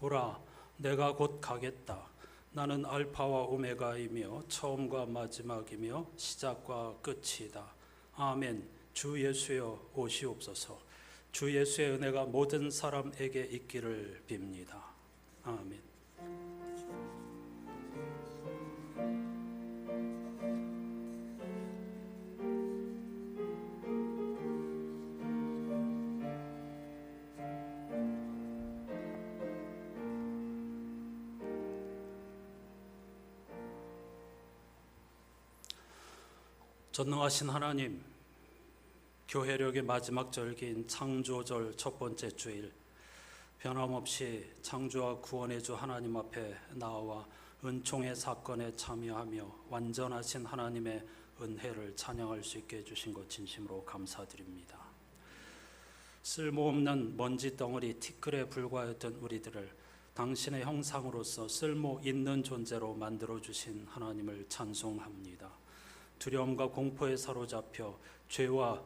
보라, 내가 곧 가겠다. 나는 알파와 오메가이며 처음과 마지막이며 시작과 끝이다. 아멘. 주 예수여 오시옵소서. 주 예수의 은혜가 모든 사람에게 있기를 빕니다. 아멘. 전능하신 하나님, 교회력의 마지막 절기인 창조절 첫 번째 주일, 변함없이 창조와 구원의 주 하나님 앞에 나와 은총의 사건에 참여하며 완전하신 하나님의 은혜를 찬양할 수 있게 해주신 것 진심으로 감사드립니다. 쓸모없는 먼지 덩어리 티끌에 불과했던 우리들을 당신의 형상으로서 쓸모 있는 존재로 만들어주신 하나님을 찬송합니다. 두려움과 공포에 사로잡혀 죄와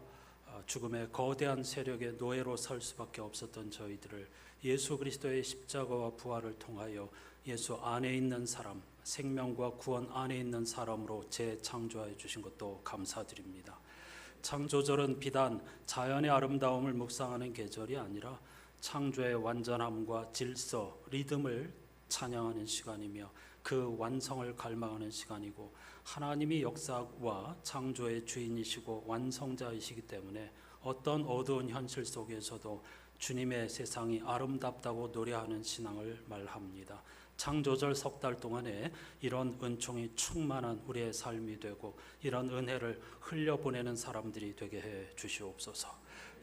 죽음의 거대한 세력의 노예로 살 수밖에 없었던 저희들을 예수 그리스도의 십자가와 부활을 통하여 예수 안에 있는 사람, 생명과 구원 안에 있는 사람으로 재창조해 주신 것도 감사드립니다. 창조절은 비단 자연의 아름다움을 묵상하는 계절이 아니라 창조의 완전함과 질서, 리듬을 찬양하는 시간이며 그 완성을 갈망하는 시간이고, 하나님이 역사와 창조의 주인이시고 완성자이시기 때문에 어떤 어두운 현실 속에서도 주님의 세상이 아름답다고 노래하는 신앙을 말합니다. 창조절 석 달 동안에 이런 은총이 충만한 우리의 삶이 되고 이런 은혜를 흘려보내는 사람들이 되게 해 주시옵소서.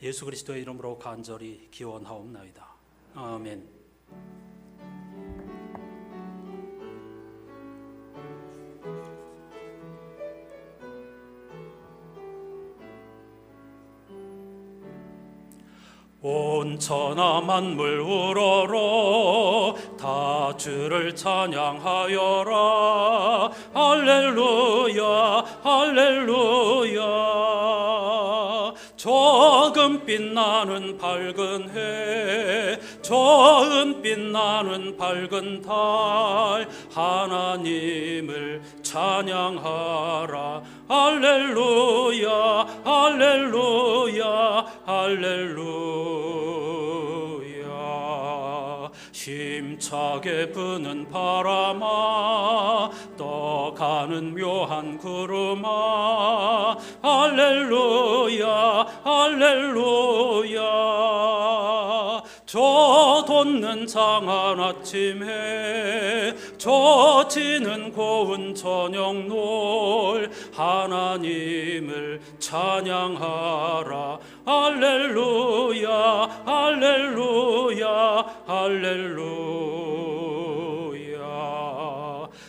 예수 그리스도의 이름으로 간절히 기원하옵나이다. 아멘. 온 천하 만물 우러러 다 주를 찬양하여라. 할렐루야 할렐루야. 저 은빛 나는 밝은 해, 저 은빛 나는 밝은 달, 하나님을 찬양하라. 할렐루야 할렐루야 할렐루야. 힘차게 부는 바람아, 떠가는 묘한 구름아, 할렐루야 할렐루야. 저 돋는 장한 아침에, 저 지는 고운 저녁놀, 하나님을 찬양하라. 할렐루야 할렐루야 할렐루야.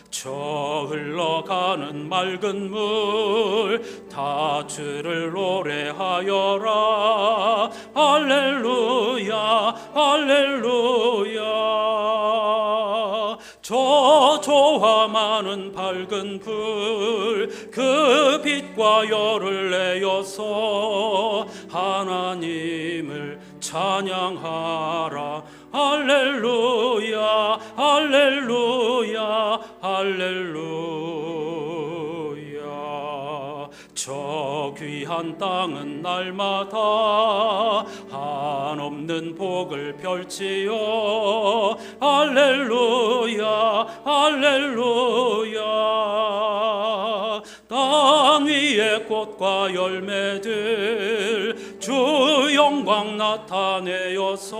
저 흘러가는 맑은 물, 다 주를 노래하여라. 할렐루야 할렐루야. 저 조화 많은 밝은 불, 그 빛과 열을 내어서 하나님을 찬양하라. 할렐루야 할렐루야 할렐루야. 저 귀한 땅은 날마다 한없는 복을 펼치어 할렐루야 할렐루야. 땅 위에 꽃과 열매들 주 영광 나타내어서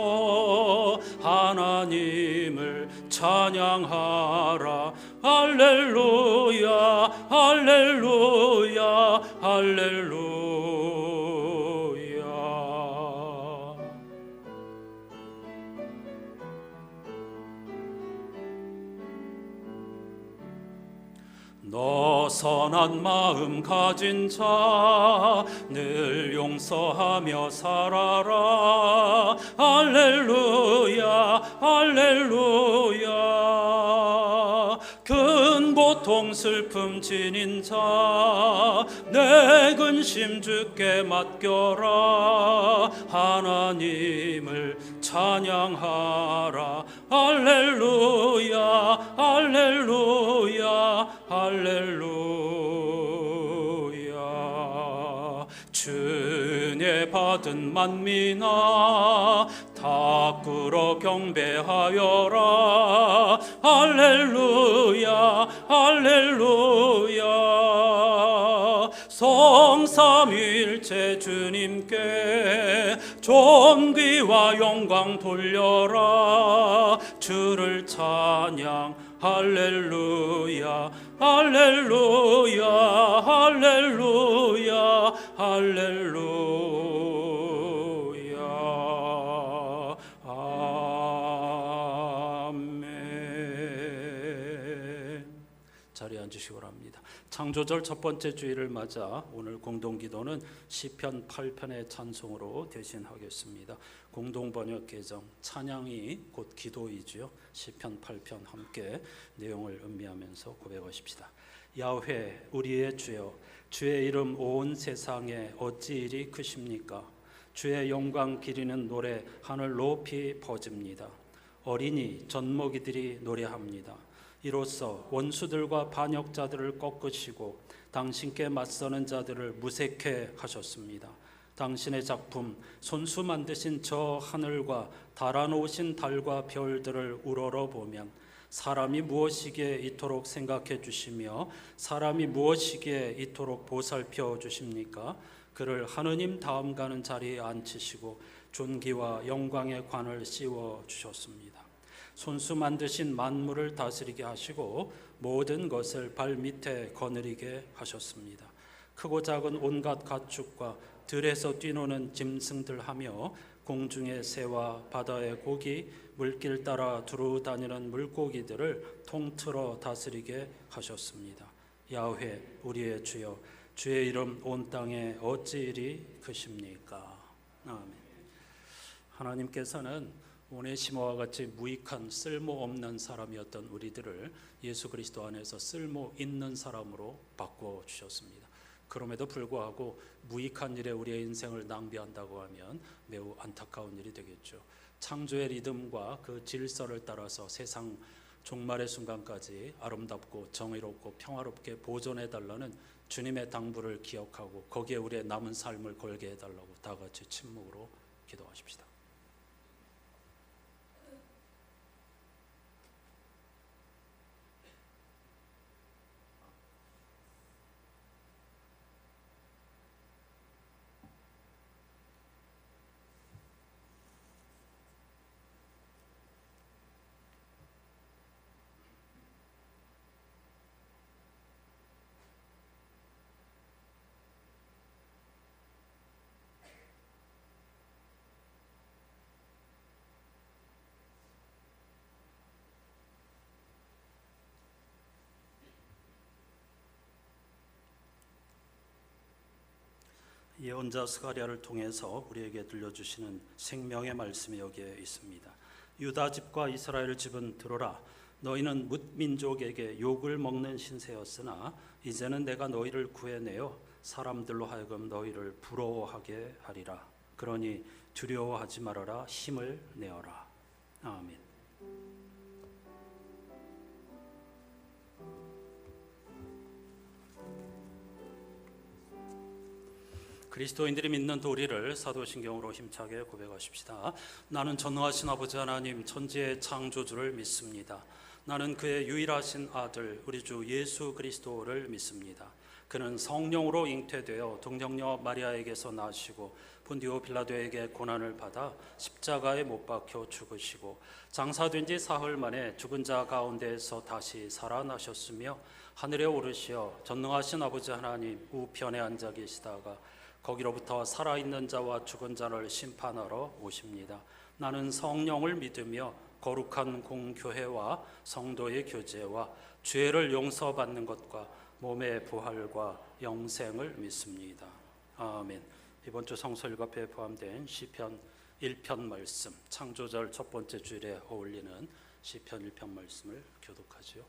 하나님을 찬양하라. 할렐루야 할렐루야 할렐루야. 너 선한 마음 가진 자 늘 용서하며 살아라. 할렐루야 할렐루야. 큰 고통 슬픔 지닌 자 내 근심 주께 맡겨라. 하나님을 찬양하라. 할렐루야 할렐루야 할렐루야. 주의 받은 만민아 다 끌어 경배하여라. 할렐루야 할렐루야. 성삼일체 주님께 존귀와 영광 돌려라. 주를 찬양 할렐루야 할렐루야 할렐루야 할렐루야. 아멘. 자리에 앉으시기 바랍니다. 창조절 첫 번째 주일을 맞아 오늘 공동기도는 시편 8편의 찬송으로 대신하겠습니다. 공동번역 개정 찬양이 곧 기도이지요. 시편 8편 함께 내용을 음미하면서 고백하십시다. 야훼 우리의 주여, 주의 이름 온 세상에 어찌 이리 크십니까? 주의 영광 기리는 노래 하늘 높이 퍼집니다. 어린이 젖먹이들이 노래합니다. 이로써 원수들과 반역자들을 꺾으시고 당신께 맞서는 자들을 무색해 하셨습니다. 당신의 작품 손수 만드신 저 하늘과 달아놓으신 달과 별들을 우러러 보면 사람이 무엇이기에 이토록 생각해 주시며 사람이 무엇이기에 이토록 보살펴 주십니까? 그를 하느님 다음 가는 자리에 앉히시고 존귀와 영광의 관을 씌워 주셨습니다. 손수 만드신 만물을 다스리게 하시고 모든 것을 발밑에 거느리게 하셨습니다. 크고 작은 온갖 가축과 들에서 뛰노는 짐승들 하며 공중의 새와 바다의 고기, 물길 따라 두루 다니는 물고기들을 통틀어 다스리게 하셨습니다. 야훼 우리의 주여, 주의 이름 온 땅에 어찌 이리 크십니까? 아멘. 하나님께서는 오네시모와 같이 무익한 쓸모없는 사람이었던 우리들을 예수 그리스도 안에서 쓸모 있는 사람으로 바꿔주셨습니다. 그럼에도 불구하고 무익한 일에 우리의 인생을 낭비한다고 하면 매우 안타까운 일이 되겠죠. 창조의 리듬과 그 질서를 따라서 세상 종말의 순간까지 아름답고 정의롭고 평화롭게 보존해달라는 주님의 당부를 기억하고 거기에 우리의 남은 삶을 걸게 해달라고 다 같이 침묵으로 기도하십시다. 예언자 스가랴를 통해서 우리에게 들려주시는 생명의 말씀이 여기에 있습니다. 유다 집과 이스라엘 집은 들어라. 너희는 뭇민족에게 욕을 먹는 신세였으나 이제는 내가 너희를 구해내어 사람들로 하여금 너희를 부러워하게 하리라. 그러니 두려워하지 말아라. 힘을 내어라. 아멘. 그리스도인들이 믿는 도리를 사도신경으로 힘차게 고백하십시다. 나는 전능하신 아버지 하나님 천지의 창조주를 믿습니다. 나는 그의 유일하신 아들 우리 주 예수 그리스도를 믿습니다. 그는 성령으로 잉태되어 동정녀 마리아에게서 나시고 본디오 빌라도에게 고난을 받아 십자가에 못 박혀 죽으시고 장사된 지 사흘 만에 죽은 자 가운데에서 다시 살아나셨으며 하늘에 오르시어 전능하신 아버지 하나님 우편에 앉아 계시다가 거기로부터 살아있는 자와 죽은 자를 심판하러 오십니다. 나는 성령을 믿으며 거룩한 공교회와 성도의 교제와 죄를 용서받는 것과 몸의 부활과 영생을 믿습니다. 아멘. 이번 주 성서 일과표에 포함된 시편 1편 말씀, 창조절 첫 번째 주일에 어울리는 시편 1편 말씀을 교독하지요.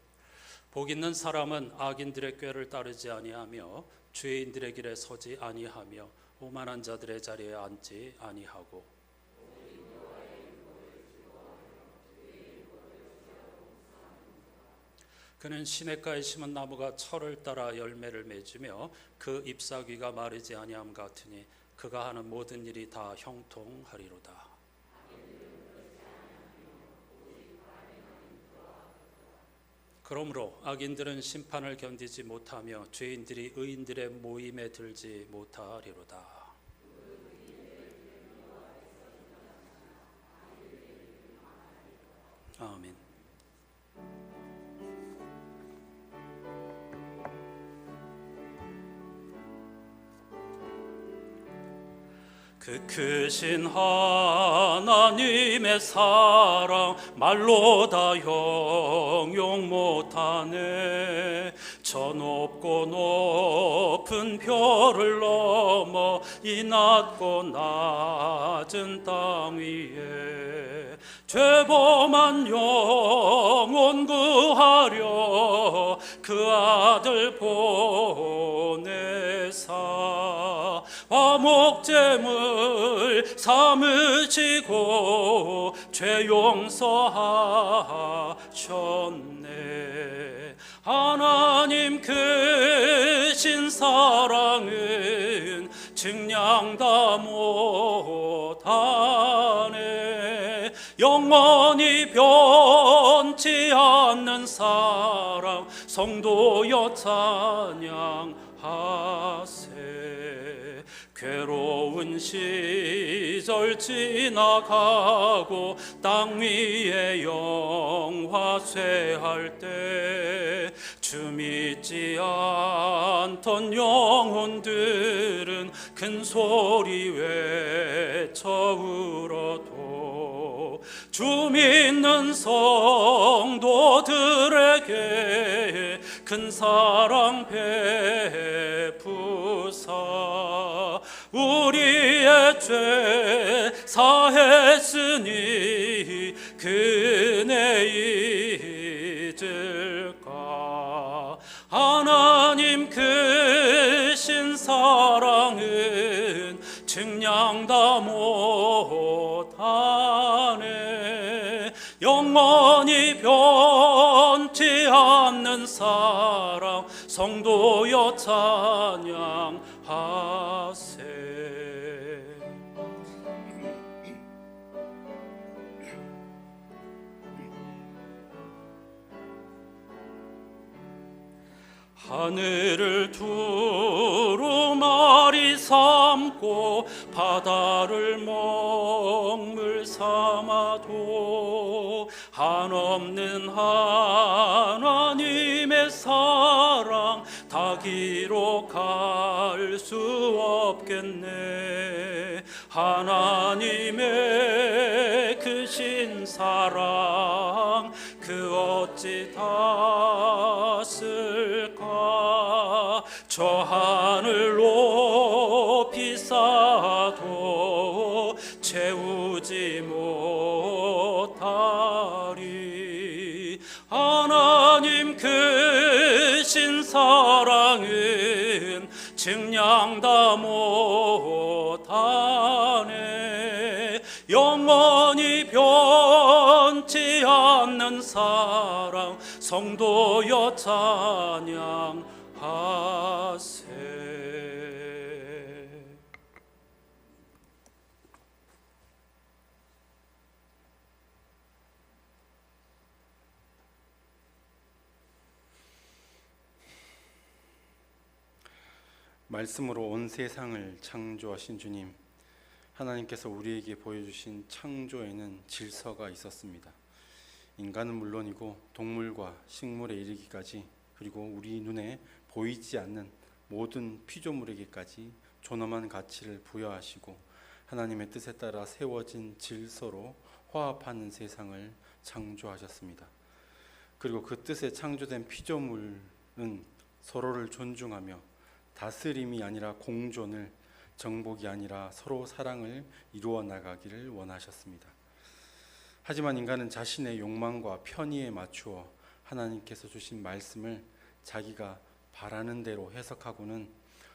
복 있는 사람은 악인들의 꾀를 따르지 아니하며 죄인들의 길에 서지 아니하며 오만한 자들의 자리에 앉지 아니하고 그는 시냇가에 심은 나무가 철을 따라 열매를 맺으며 그 잎사귀가 마르지 아니함 같으니 그가 하는 모든 일이 다 형통하리로다. 그러므로 악인들은 심판을 견디지 못하며 죄인들이 의인들의 모임에 들지 못하리로다. 아멘. 그 크신 하나님의 사랑 말로 다 형용 못하네. 저 높고 높은 별을 넘어 이 낮고 낮은 땅 위에 죄범한 영혼 구하려 그 아들 보내사 화목제물 삼으시고 죄 용서하셨네. 하나님 크신 사랑은 증량 다 못하네. 영원히 변치 않는 사랑 성도여 찬양하세. 괴로운 시절 지나가고 땅 위에 영화 쇠할 때 주 믿지 않던 영혼들은 큰 소리 외쳐 울어도 주 믿는 성도들에게 큰 사랑 베푸사 우리의 죄 사했으니 그네 잊을까. 하나님 크신 사랑은 증량 다 못하네. 영원히 변치 않는 사랑 성도여 찬양하세. 하늘을 두루마리 삼고 바다를 먹물 삼아도 한없는 하나님의 사랑 다 기록할 수 없겠네. 하나님의 크신 사랑 그 어찌 다 쓸까. 저 하늘 높이 쌓아도 채우지 못하리. 하나님 크신 사랑은 증량 다 못하네. 영원히 변치 않는 사랑 성도여 찬양하세. 말씀으로 온 세상을 창조하신 주님, 하나님께서 우리에게 보여주신 창조에는 질서가 있었습니다. 인간은 물론이고 동물과 식물에 이르기까지, 그리고 우리 눈에 보이지 않는 모든 피조물에게까지 존엄한 가치를 부여하시고 하나님의 뜻에 따라 세워진 질서로 화합하는 세상을 창조하셨습니다. 그리고 그 뜻에 창조된 피조물은 서로를 존중하며 다스림이 아니라 공존을, 정복이 아니라 서로 사랑을 이루어 나가기를 원하셨습니다. 하지만 인간은 자신의 욕망과 편의에 맞추어 하나님께서 주신 말씀을 자기가 바라는 대로 해석하고는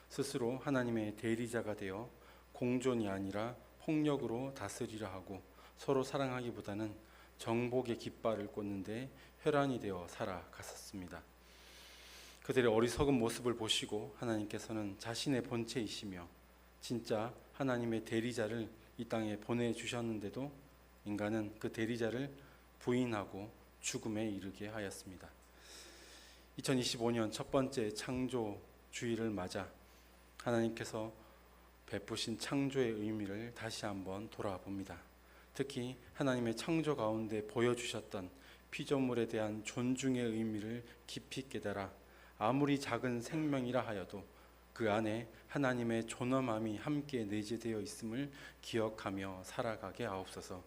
스스로 하나님의 대리자가 되어 공존이 아니라 폭력으로 다스리려 하고 서로 사랑하기보다는 정복의 깃발을 꽂는데 혈안이 되어 살아갔었습니다. 그들의 어리석은 모습을 보시고 하나님께서는 자신의 본체이시며 진짜 하나님의 대리자를 이 땅에 보내주셨는데도 인간은 그 대리자를 부인하고 죽음에 이르게 하였습니다. 2025년 첫 번째 창조 주일을 맞아 하나님께서 베푸신 창조의 의미를 다시 한번 돌아봅니다. 특히 하나님의 창조 가운데 보여주셨던 피조물에 대한 존중의 의미를 깊이 깨달아 아무리 작은 생명이라 하여도 그 안에 하나님의 존엄함이 함께 내재되어 있음을 기억하며 살아가게 하옵소서.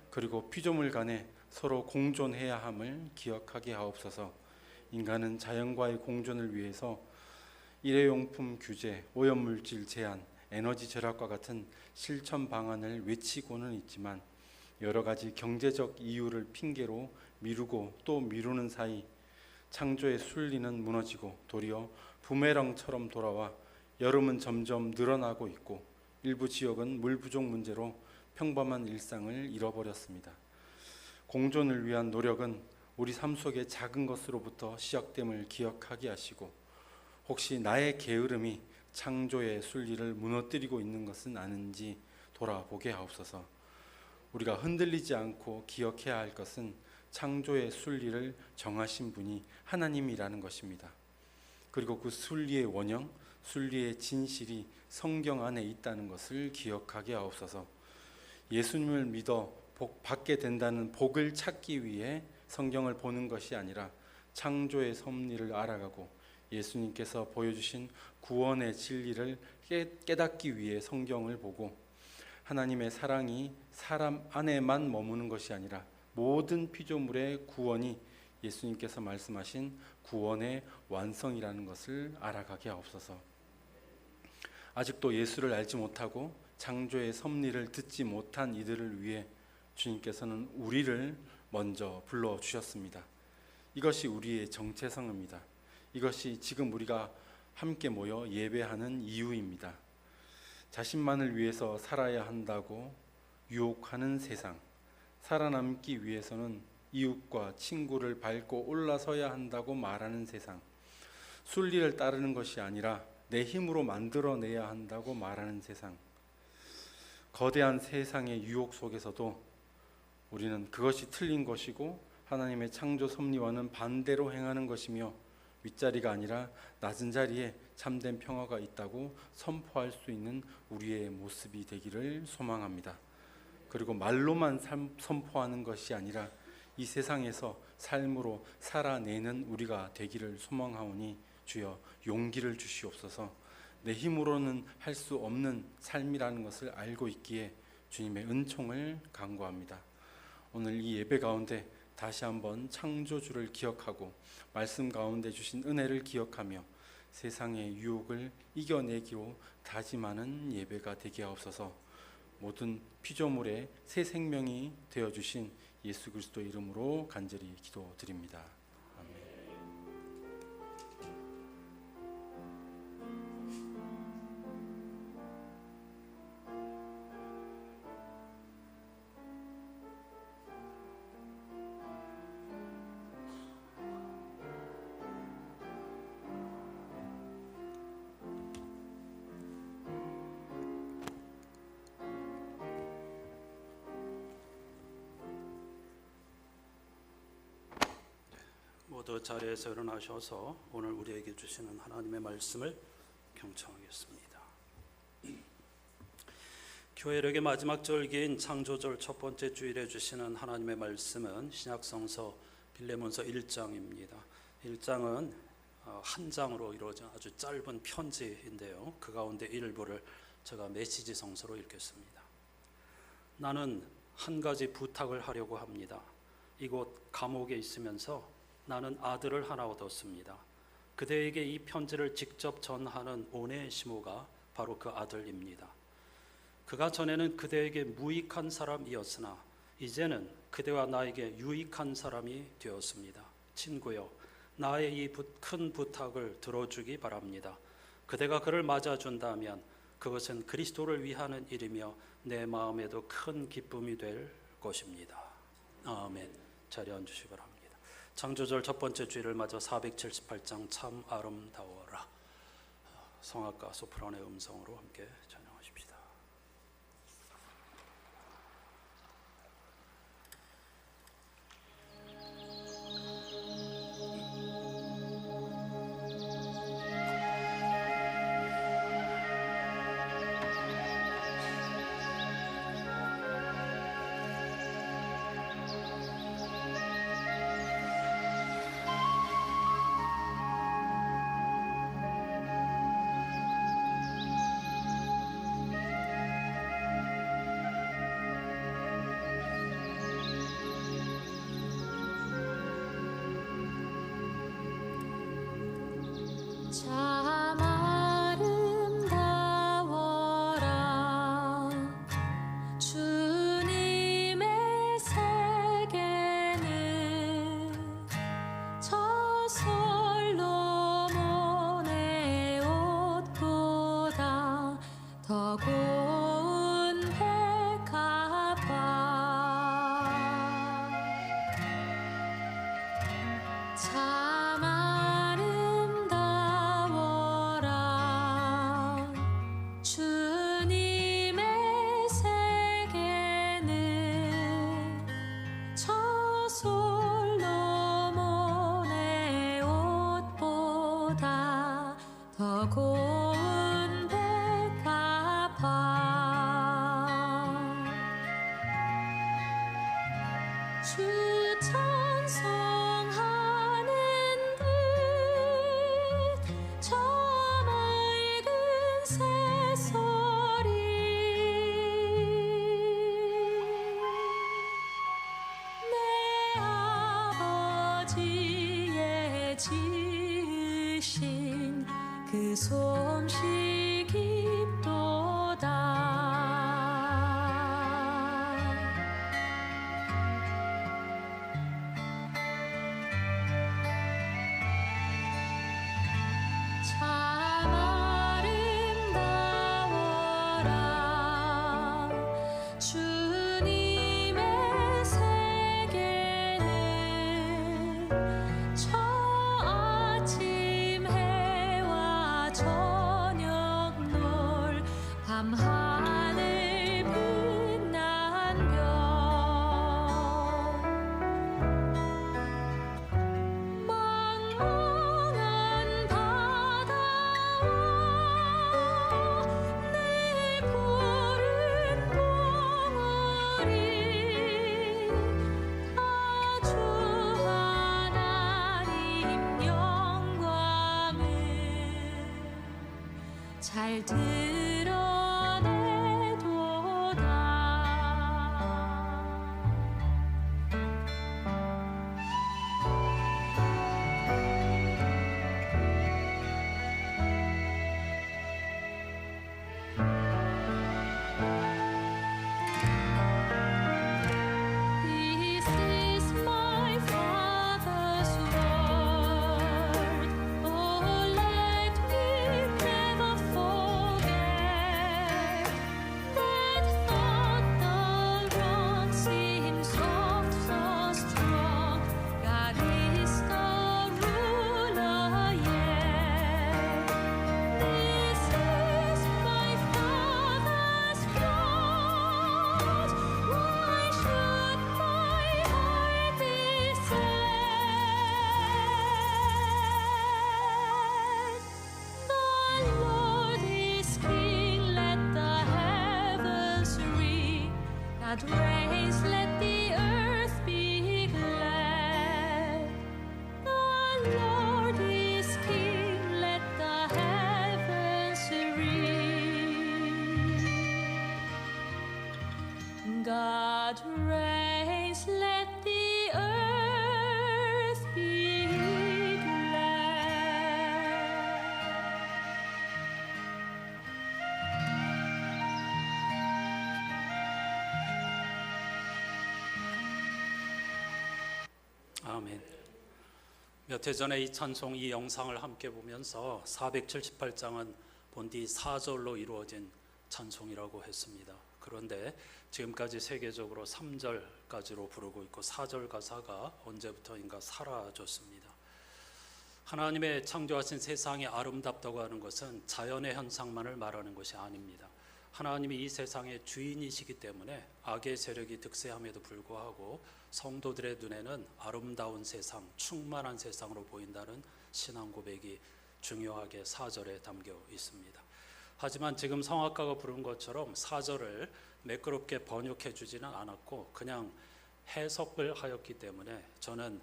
그리고 피조물 간에 서로 공존해야 함을 기억하게 하옵소서. 인간은 자연과의 공존을 위해서 일회용품 규제, 오염물질 제한, 에너지 절약과 같은 실천 방안을 외치고는 있지만 여러 가지 경제적 이유를 핑계로 미루고 또 미루는 사이 창조의 순리는 무너지고 도리어 부메랑처럼 돌아와 여름은 점점 늘어나고 있고 일부 지역은 물 부족 문제로 평범한 일상을 잃어버렸습니다. 공존을 위한 노력은 우리 삶 속의 작은 것으로부터 시작됨을 기억하게 하시고 혹시 나의 게으름이 창조의 순리를 무너뜨리고 있는 것은 아닌지 돌아보게 하옵소서. 우리가 흔들리지 않고 기억해야 할 것은 창조의 순리를 정하신 분이 하나님이라는 것입니다. 그리고 그 순리의 원형, 순리의 진실이 성경 안에 있다는 것을 기억하게 하옵소서. 예수님을 믿어 받게 된다는 복을 찾기 위해 성경을 보는 것이 아니라 창조의 섭리를 알아가고 예수님께서 보여주신 구원의 진리를 깨닫기 위해 성경을 보고 하나님의 사랑이 사람 안에만 머무는 것이 아니라 모든 피조물의 구원이 예수님께서 말씀하신 구원의 완성이라는 것을 알아가게 하옵소서. 아직도 예수를 알지 못하고 창조의 섭리를 듣지 못한 이들을 위해 주님께서는 우리를 먼저 불러주셨습니다. 이것이 우리의 정체성입니다. 이것이 지금 우리가 함께 모여 예배하는 이유입니다. 자신만을 위해서 살아야 한다고 유혹하는 세상, 살아남기 위해서는 이웃과 친구를 밟고 올라서야 한다고 말하는 세상, 순리를 따르는 것이 아니라 내 힘으로 만들어내야 한다고 말하는 세상, 거대한 세상의 유혹 속에서도 우리는 그것이 틀린 것이고 하나님의 창조 섭리와는 반대로 행하는 것이며 윗자리가 아니라 낮은 자리에 참된 평화가 있다고 선포할 수 있는 우리의 모습이 되기를 소망합니다. 그리고 말로만 선포하는 것이 아니라 이 세상에서 삶으로 살아내는 우리가 되기를 소망하오니 주여 용기를 주시옵소서. 내 힘으로는 할 수 없는 삶이라는 것을 알고 있기에 주님의 은총을 간구합니다. 오늘 이 예배 가운데 다시 한번 창조주를 기억하고 말씀 가운데 주신 은혜를 기억하며 세상의 유혹을 이겨내기로 다짐하는 예배가 되게 하옵소서. 모든 피조물의 새 생명이 되어주신 예수 그리스도 이름으로 간절히 기도드립니다. 아멘. 모두 자리에서 일어나셔서 오늘 우리에게 주시는 하나님의 말씀을 경청하겠습니다. 교회력의 마지막 절기인 창조절 첫 번째 주일에 주시는 하나님의 말씀은 신약성서 빌레몬서 1장입니다. 1장은 한 장으로 이루어진 아주 짧은 편지인데요. 그 가운데 일부를 제가 메시지 성서로 읽겠습니다. 나는 한 가지 부탁을 하려고 합니다. 이곳 감옥에 있으면서 나는 아들을 하나 얻었습니다. 그대에게 이 편지를 직접 전하는 오네시모가 바로 그 아들입니다. 그가 전에는 그대에게 무익한 사람이었으나 이제는 그대와 나에게 유익한 사람이 되었습니다. 친구여, 나의 이 큰 부탁을 들어주기 바랍니다. 그대가 그를 맞아준다면 그것은 그리스도를 위하는 일이며 내 마음에도 큰 기쁨이 될 것입니다. 아멘. 자리 앉으시기 바랍니다. 창조절 첫 번째 주일을 맞아 478장 참 아름다워라. 성악가 소프라노의 음성으로 함께 찬양하십시다. 참 아름다워라 주님의 세계는 저 솔로몬의 옷보다 더 고운 백합화 참 아름다워라 주님의 세계는 저 솔로몬의 옷보다 더 고운 백합화 주 찬송하는 듯 저 맑은 새소리 내 아버지의 지으신 그 솜씨 깊도다 참 아름다워라 주님의 세계는 저 아침 해와 저녁 놀 밤 하늘 빛난 별 망망한 바다와 내 푸른 봉우리 다 주 하나님 영광을 잘 드러내도다 This is my Father's word. Oh, let me never forget that thought the wrong seems soft, so strong. God is the ruler yet. This is my Father's plot. Why should my heart be sad? The Lord is King, let the heavens ring. God reigns, let the earth be glad. The Lord is King, let the heavens ring. God reigns, let the earth be glad. 아멘. 몇 해 전에 이 찬송 이 영상을 함께 보면서 478장은 본디 4절로 이루어진 찬송이라고 했습니다. 그런데 지금까지 세계적으로 3절까지로 부르고 있고 4절 가사가 언제부터인가 사라졌습니다. 하나님의 창조하신 세상이 아름답다고 하는 것은 자연의 현상만을 말하는 것이 아닙니다. 하나님이 이 세상의 주인이시기 때문에 악의 세력이 득세함에도 불구하고 성도들의 눈에는 아름다운 세상, 충만한 세상으로 보인다는 신앙 고백이 중요하게 4절에 담겨 있습니다. 하지만 지금 성악가가 부른 것처럼 4절을 매끄럽게 번역해 주지는 않았고 그냥 해석을 하였기 때문에 저는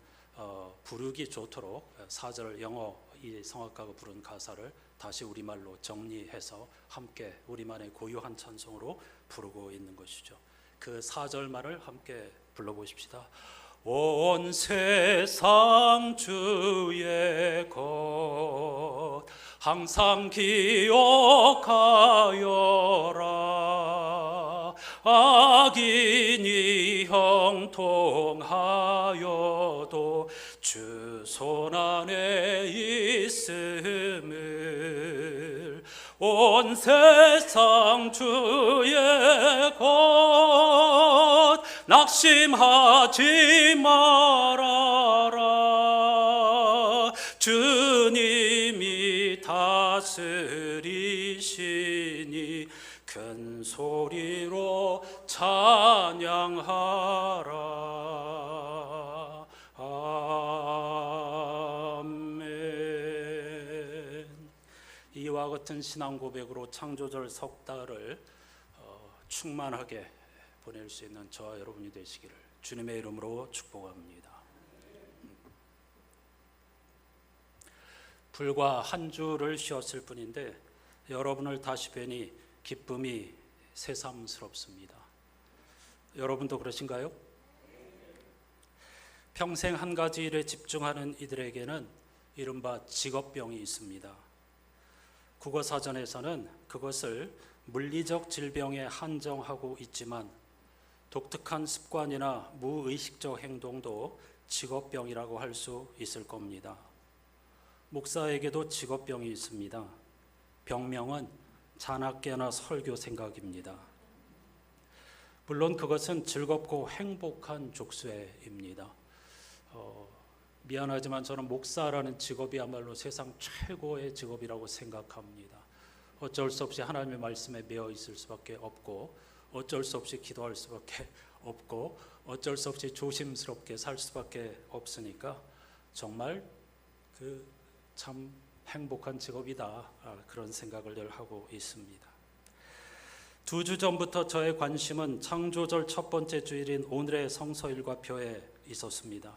부르기 좋도록 4절 영어 이 성악가가 부른 가사를 다시 우리말로 정리해서 함께 우리만의 고유한 찬송으로 부르고 있는 것이죠. 그 4절 말을 함께 불러보십시다. 온 세상 주의 것 항상 기억하여라. 악인이 형통하여도 주 손 안에 있음을 온 세상 주의 것 낙심하지 말아라. 주님이 다스리시니 큰 소리로 찬양하라. 아멘. 이와 같은 신앙 고백으로 창조절 석 달을 충만하게 보낼 수 있는 저와 여러분이 되시기를 주님의 이름으로 축복합니다. 불과 한 주를 쉬었을 뿐인데 여러분을 다시 뵈니 기쁨이 새삼스럽습니다. 여러분도 그러신가요? 평생 한 가지 일에 집중하는 이들에게는 이른바 직업병이 있습니다. 국어사전에서는 그것을 물리적 질병에 한정하고 있지만 독특한 습관이나 무의식적 행동도 직업병이라고 할 수 있을 겁니다. 목사에게도 직업병이 있습니다. 병명은 잔악계나 설교 생각입니다. 물론 그것은 즐겁고 행복한 족쇄입니다. 미안하지만 저는 목사라는 직업이야말로 세상 최고의 직업이라고 생각합니다. 어쩔 수 없이 하나님의 말씀에 매여 있을 수밖에 없고 어쩔 수 없이 기도할 수밖에 없고 어쩔 수 없이 조심스럽게 살 수밖에 없으니까 정말 참 행복한 직업이다 그런 생각을 늘 하고 있습니다. 2주 전부터 저의 관심은 창조절 첫 번째 주일인 오늘의 성서일과표에 있었습니다.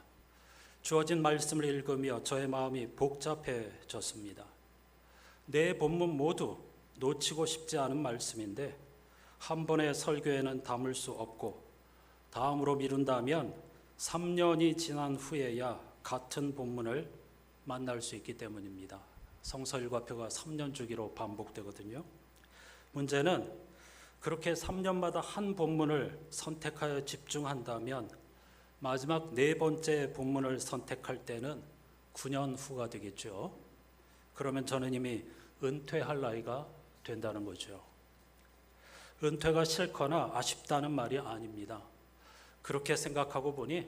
주어진 말씀을 읽으며 저의 마음이 복잡해졌습니다. 네 본문 모두 놓치고 싶지 않은 말씀인데 한 번의 설교에는 담을 수 없고 다음으로 미룬다면 3년이 지난 후에야 같은 본문을 만날 수 있기 때문입니다. 성서일과표가 3년 주기로 반복되거든요. 문제는 그렇게 3년마다 한 본문을 선택하여 집중한다면 마지막 네 번째 본문을 선택할 때는 9년 후가 되겠죠. 그러면 저는 이미 은퇴할 나이가 된다는 거죠. 은퇴가 싫거나 아쉽다는 말이 아닙니다. 그렇게 생각하고 보니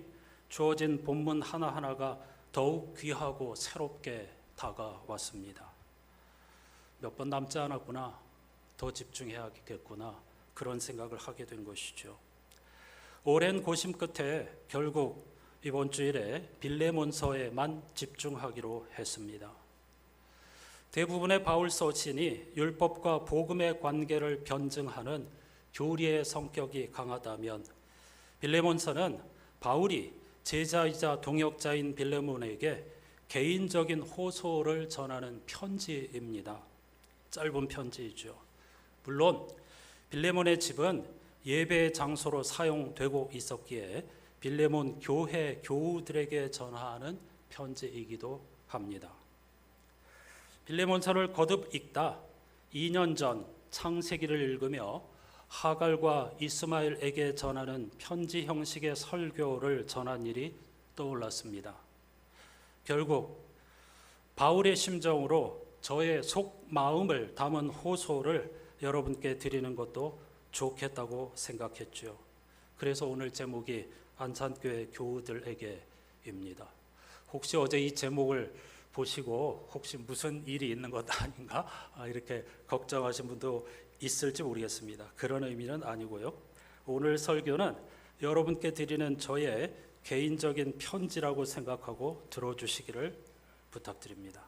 주어진 본문 하나하나가 더욱 귀하고 새롭게 다가왔습니다. 몇 번 남지 않았구나, 더 집중해야겠구나 그런 생각을 하게 된 것이죠. 오랜 고심 끝에 결국 이번 주일에 빌레몬서에만 집중하기로 했습니다. 대부분의 바울 서신이 율법과 복음의 관계를 변증하는 교리의 성격이 강하다면 빌레몬서는 바울이 제자이자 동역자인 빌레몬에게 개인적인 호소를 전하는 편지입니다. 짧은 편지이죠. 물론 빌레몬의 집은 예배의 장소로 사용되고 있었기에 빌레몬 교회 교우들에게 전하는 편지이기도 합니다. 빌레몬서를 거듭 읽다 2년 전 창세기를 읽으며 하갈과 이스마엘에게 전하는 편지 형식의 설교를 전한 일이 떠올랐습니다. 결국 바울의 심정으로 저의 속마음을 담은 호소를 여러분께 드리는 것도 좋겠다고 생각했죠. 그래서 오늘 제목이 안산교회 교우들에게입니다. 혹시 어제 이 제목을 보시고 혹시 무슨 일이 있는 것 아닌가 이렇게 걱정하신 분도 있을지 모르겠습니다. 그런 의미는 아니고요. 오늘 설교는 여러분께 드리는 저의 개인적인 편지라고 생각하고 들어주시기를 부탁드립니다.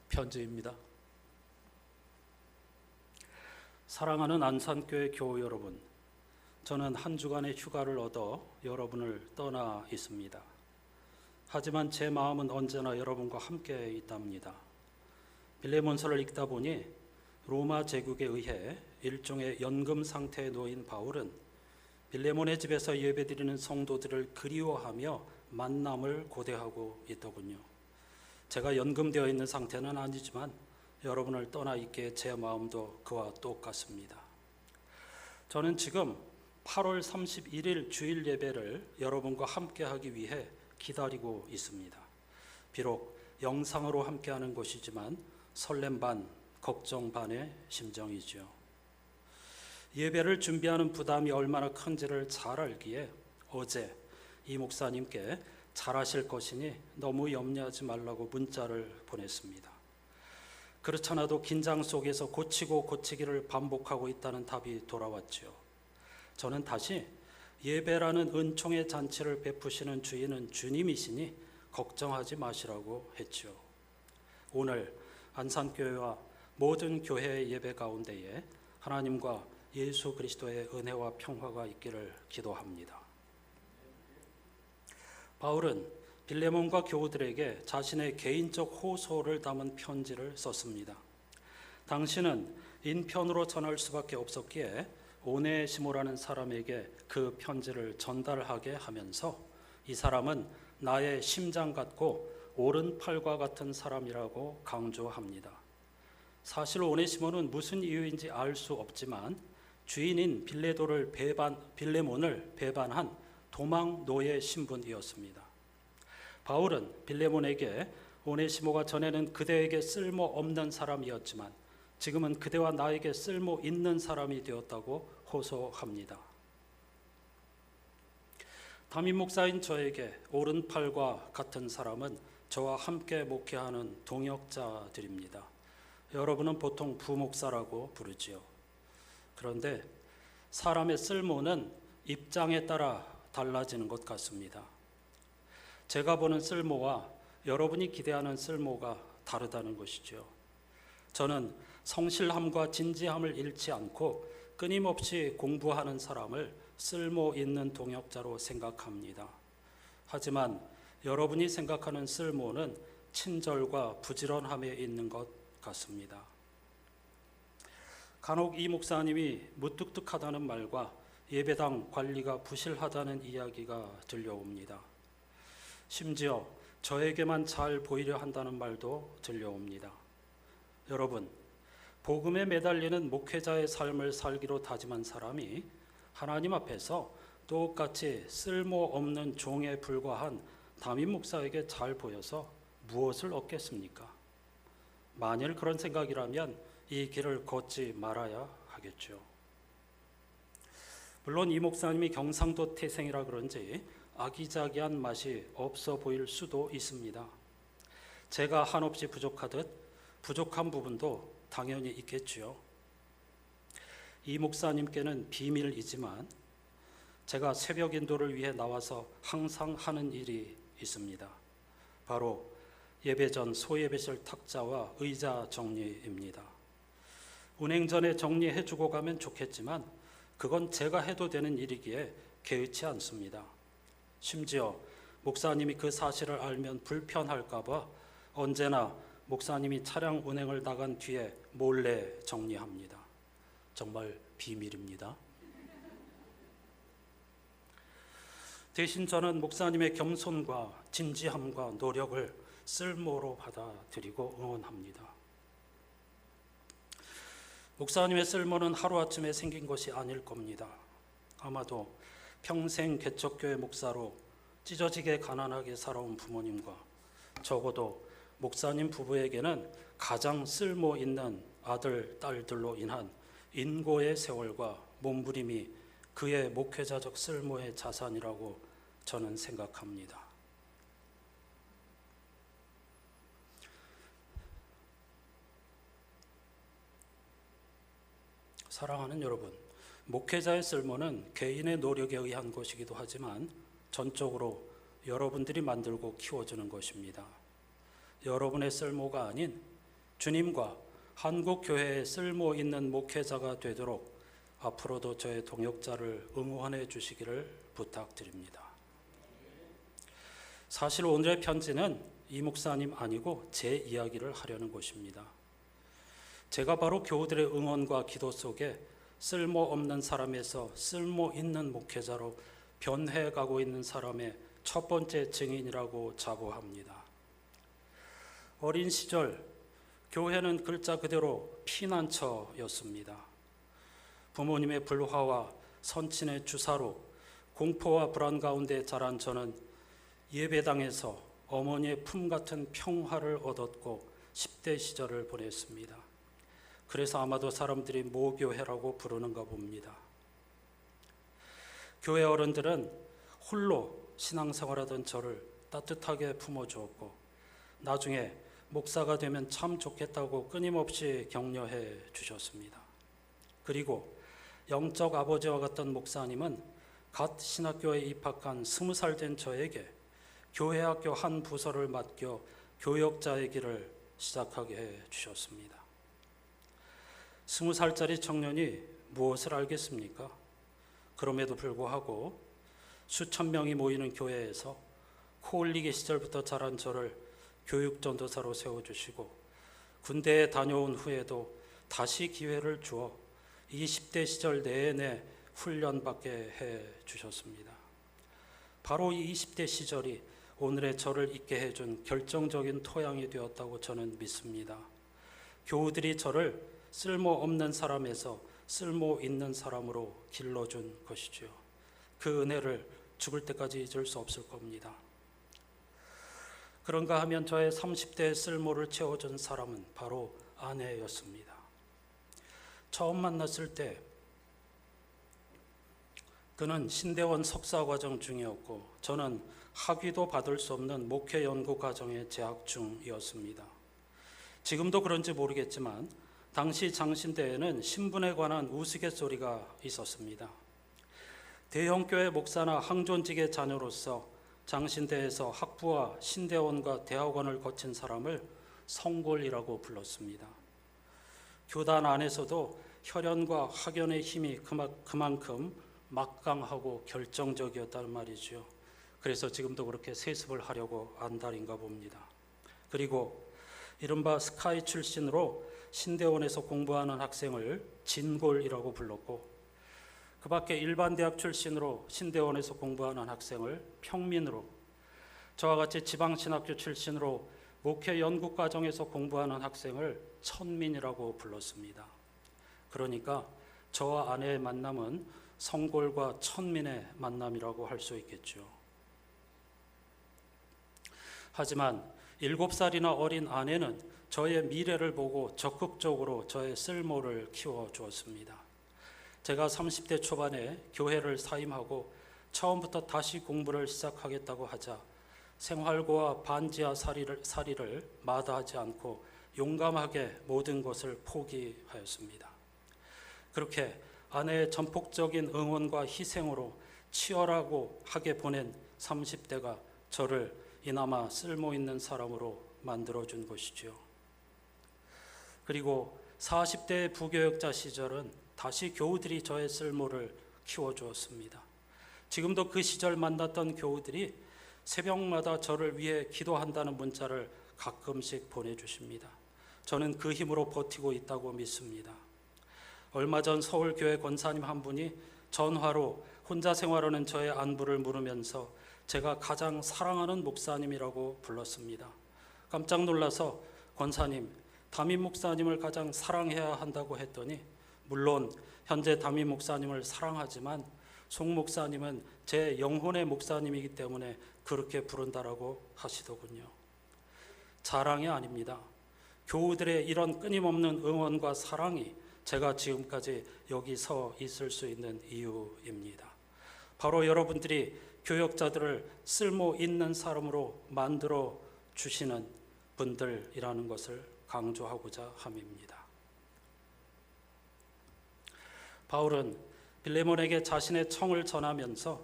편지입니다. 사랑하는 안산교회 교우 여러분, 저는 한 주간의 휴가를 얻어 여러분을 떠나 있습니다. 하지만 제 마음은 언제나 여러분과 함께 있답니다. 빌레몬서를 읽다 보니 로마 제국에 의해 일종의 연금 상태에 놓인 바울은 빌레몬의 집에서 예배드리는 성도들을 그리워하며 만남을 고대하고 있더군요. 제가 연금되어 있는 상태는 아니지만 여러분을 떠나 있기에 제 마음도 그와 똑같습니다. 저는 지금 8월 31일 주일 예배를 여러분과 함께하기 위해 기다리고 있습니다. 비록 영상으로 함께하는 것이지만 설렘 반, 걱정 반의 심정이죠. 예배를 준비하는 부담이 얼마나 큰지를 잘 알기에 어제 이 목사님께 잘하실 것이니 너무 염려하지 말라고 문자를 보냈습니다. 그렇잖아도 긴장 속에서 고치기를 반복하고 있다는 답이 돌아왔죠. 저는 다시 예배라는 은총의 잔치를 베푸시는 주인은 주님이시니 걱정하지 마시라고 했죠. 오늘 안산교회와 모든 교회의 예배 가운데에 하나님과 예수 그리스도의 은혜와 평화가 있기를 기도합니다. 바울은 빌레몬과 교우들에게 자신의 개인적 호소를 담은 편지를 썼습니다. 당신은 인편으로 전할 수밖에 없었기에 오네시모라는 사람에게 그 편지를 전달하게 하면서 이 사람은 나의 심장 같고 오른팔과 같은 사람이라고 강조합니다. 사실 오네시모는 무슨 이유인지 알 수 없지만 주인인 빌레몬을 배반한 도망 노예 신분이었습니다. 바울은 빌레몬에게 오네시모가 전에는 그대에게 쓸모 없는 사람이었지만 지금은 그대와 나에게 쓸모 있는 사람이 되었다고 호소합니다. 담임 목사인 저에게 오른팔과 같은 사람은 저와 함께 목회하는 동역자들입니다. 여러분은 보통 부목사라고 부르지요. 그런데 사람의 쓸모는 입장에 따라 달라지는 것 같습니다. 제가 보는 쓸모와 여러분이 기대하는 쓸모가 다르다는 것이죠. 저는 성실함과 진지함을 잃지 않고 끊임없이 공부하는 사람을 쓸모 있는 동역자로 생각합니다. 하지만 여러분이 생각하는 쓸모는 친절과 부지런함에 있는 것 같습니다. 간혹 이 목사님이 무뚝뚝하다는 말과 예배당 관리가 부실하다는 이야기가 들려옵니다. 심지어 저에게만 잘 보이려 한다는 말도 들려옵니다. 여러분, 복음에 매달리는 목회자의 삶을 살기로 다짐한 사람이 하나님 앞에서 똑같이 쓸모없는 종에 불과한 담임 목사에게 잘 보여서 무엇을 얻겠습니까? 만일 그런 생각이라면 이 길을 걷지 말아야 하겠죠. 물론 이 목사님이 경상도 태생이라 그런지 아기자기한 맛이 없어 보일 수도 있습니다. 제가 한없이 부족하듯 부족한 부분도 당연히 있겠지요. 이 목사님께는 비밀이지만 제가 새벽 인도를 위해 나와서 항상 하는 일이 있습니다. 바로 예배 전 소예배실 탁자와 의자 정리입니다. 운행 전에 정리해주고 가면 좋겠지만 그건 제가 해도 되는 일이기에 개의치 않습니다. 심지어 목사님이 그 사실을 알면 불편할까 봐 언제나 목사님이 차량 운행을 나간 뒤에 몰래 정리합니다. 정말 비밀입니다. 대신 저는 목사님의 겸손과 진지함과 노력을 쓸모로 받아들이고 응원합니다. 목사님의 쓸모는 하루아침에 생긴 것이 아닐 겁니다. 아마도 평생 개척교회 목사로 찢어지게 가난하게 살아온 부모님과 적어도 목사님 부부에게는 가장 쓸모 있는 아들, 딸들로 인한 인고의 세월과 몸부림이 그의 목회자적 쓸모의 자산이라고 저는 생각합니다. 사랑하는 여러분, 목회자의 쓸모는 개인의 노력에 의한 것이기도 하지만 전적으로 여러분들이 만들고 키워주는 것입니다. 여러분의 쓸모가 아닌 주님과 한국 교회에 쓸모 있는 목회자가 되도록 앞으로도 저의 동역자를 응원해 주시기를 부탁드립니다. 사실 오늘의 편지는 이 목사님 아니고 제 이야기를 하려는 것입니다. 제가 바로 교우들의 응원과 기도 속에 쓸모없는 사람에서 쓸모 있는 목회자로 변해가고 있는 사람의 첫 번째 증인이라고 자부합니다. 어린 시절 교회는 글자 그대로 피난처였습니다. 부모님의 불화와 선친의 주사로 공포와 불안 가운데 자란 저는 예배당에서 어머니의 품 같은 평화를 얻었고 10대 시절을 보냈습니다. 그래서 아마도 사람들이 모교회라고 부르는가 봅니다. 교회 어른들은 홀로 신앙생활하던 저를 따뜻하게 품어주었고 나중에 목사가 되면 참 좋겠다고 끊임없이 격려해 주셨습니다. 그리고 영적 아버지와 같던 목사님은 갓 신학교에 입학한 20살 된 저에게 교회학교 한 부서를 맡겨 교역자의 길을 시작하게 해 주셨습니다. 20살짜리 청년이 무엇을 알겠습니까? 그럼에도 불구하고 수천 명이 모이는 교회에서 코올리기 시절부터 자란 저를 교육전도사로 세워주시고 군대에 다녀온 후에도 다시 기회를 주어 20대 시절 내내 훈련받게 해 주셨습니다. 바로 이 20대 시절이 오늘의 저를 있게 해준 결정적인 토양이 되었다고 저는 믿습니다. 교우들이 저를 쓸모없는 사람에서 쓸모 있는 사람으로 길러준 것이지요. 그 은혜를 죽을 때까지 잊을 수 없을 겁니다. 그런가 하면 저의 30대의 쓸모를 채워준 사람은 바로 아내였습니다. 처음 만났을 때 그는 신대원 석사과정 중이었고 저는 학위도 받을 수 없는 목회 연구 과정에 재학 중이었습니다. 지금도 그런지 모르겠지만 당시 장신대에는 신분에 관한 우스갯소리가 있었습니다. 대형교회 목사나 항존직의 자녀로서 장신대에서 학부와 신대원과 대학원을 거친 사람을 성골이라고 불렀습니다. 교단 안에서도 혈연과 학연의 힘이 그만큼 막강하고 결정적이었다는 말이죠. 그래서 지금도 그렇게 세습을 하려고 안달인가 봅니다. 그리고 이른바 스카이 출신으로 신대원에서 공부하는 학생을 진골이라고 불렀고 그 밖에 일반 대학 출신으로 신대원에서 공부하는 학생을 평민으로 저와 같이 지방신학교 출신으로 목회 연구과정에서 공부하는 학생을 천민이라고 불렀습니다. 그러니까 저와 아내의 만남은 성골과 천민의 만남이라고 할 수 있겠죠. 하지만 7살이나 어린 아내는 저의 미래를 보고 적극적으로 저의 쓸모를 키워주었습니다. 제가 30대 초반에 교회를 사임하고 처음부터 다시 공부를 시작하겠다고 하자 생활고와 반지하 살이를 마다하지 않고 용감하게 모든 것을 포기하였습니다. 그렇게 아내의 전폭적인 응원과 희생으로 치열하고 하게 보낸 30대가 저를 이나마 쓸모있는 사람으로 만들어준 것이죠. 그리고 40대의 부교역자 시절은 다시 교우들이 저의 쓸모를 키워주었습니다. 지금도 그 시절 만났던 교우들이 새벽마다 저를 위해 기도한다는 문자를 가끔씩 보내주십니다. 저는 그 힘으로 버티고 있다고 믿습니다. 얼마 전 서울교회 권사님 한 분이 전화로 혼자 생활하는 저의 안부를 물으면서 제가 가장 사랑하는 목사님이라고 불렀습니다. 깜짝 놀라서 권사님, 담임 목사님을 가장 사랑해야 한다고 했더니 물론 현재 담임 목사님을 사랑하지만 송 목사님은 제 영혼의 목사님이기 때문에 그렇게 부른다라고 하시더군요. 자랑이 아닙니다. 교우들의 이런 끊임없는 응원과 사랑이 제가 지금까지 여기 서 있을 수 있는 이유입니다. 바로 여러분들이 교역자들을 쓸모 있는 사람으로 만들어 주시는 분들이라는 것을 강조하고자 함입니다. 바울은 빌레몬에게 자신의 청을 전하면서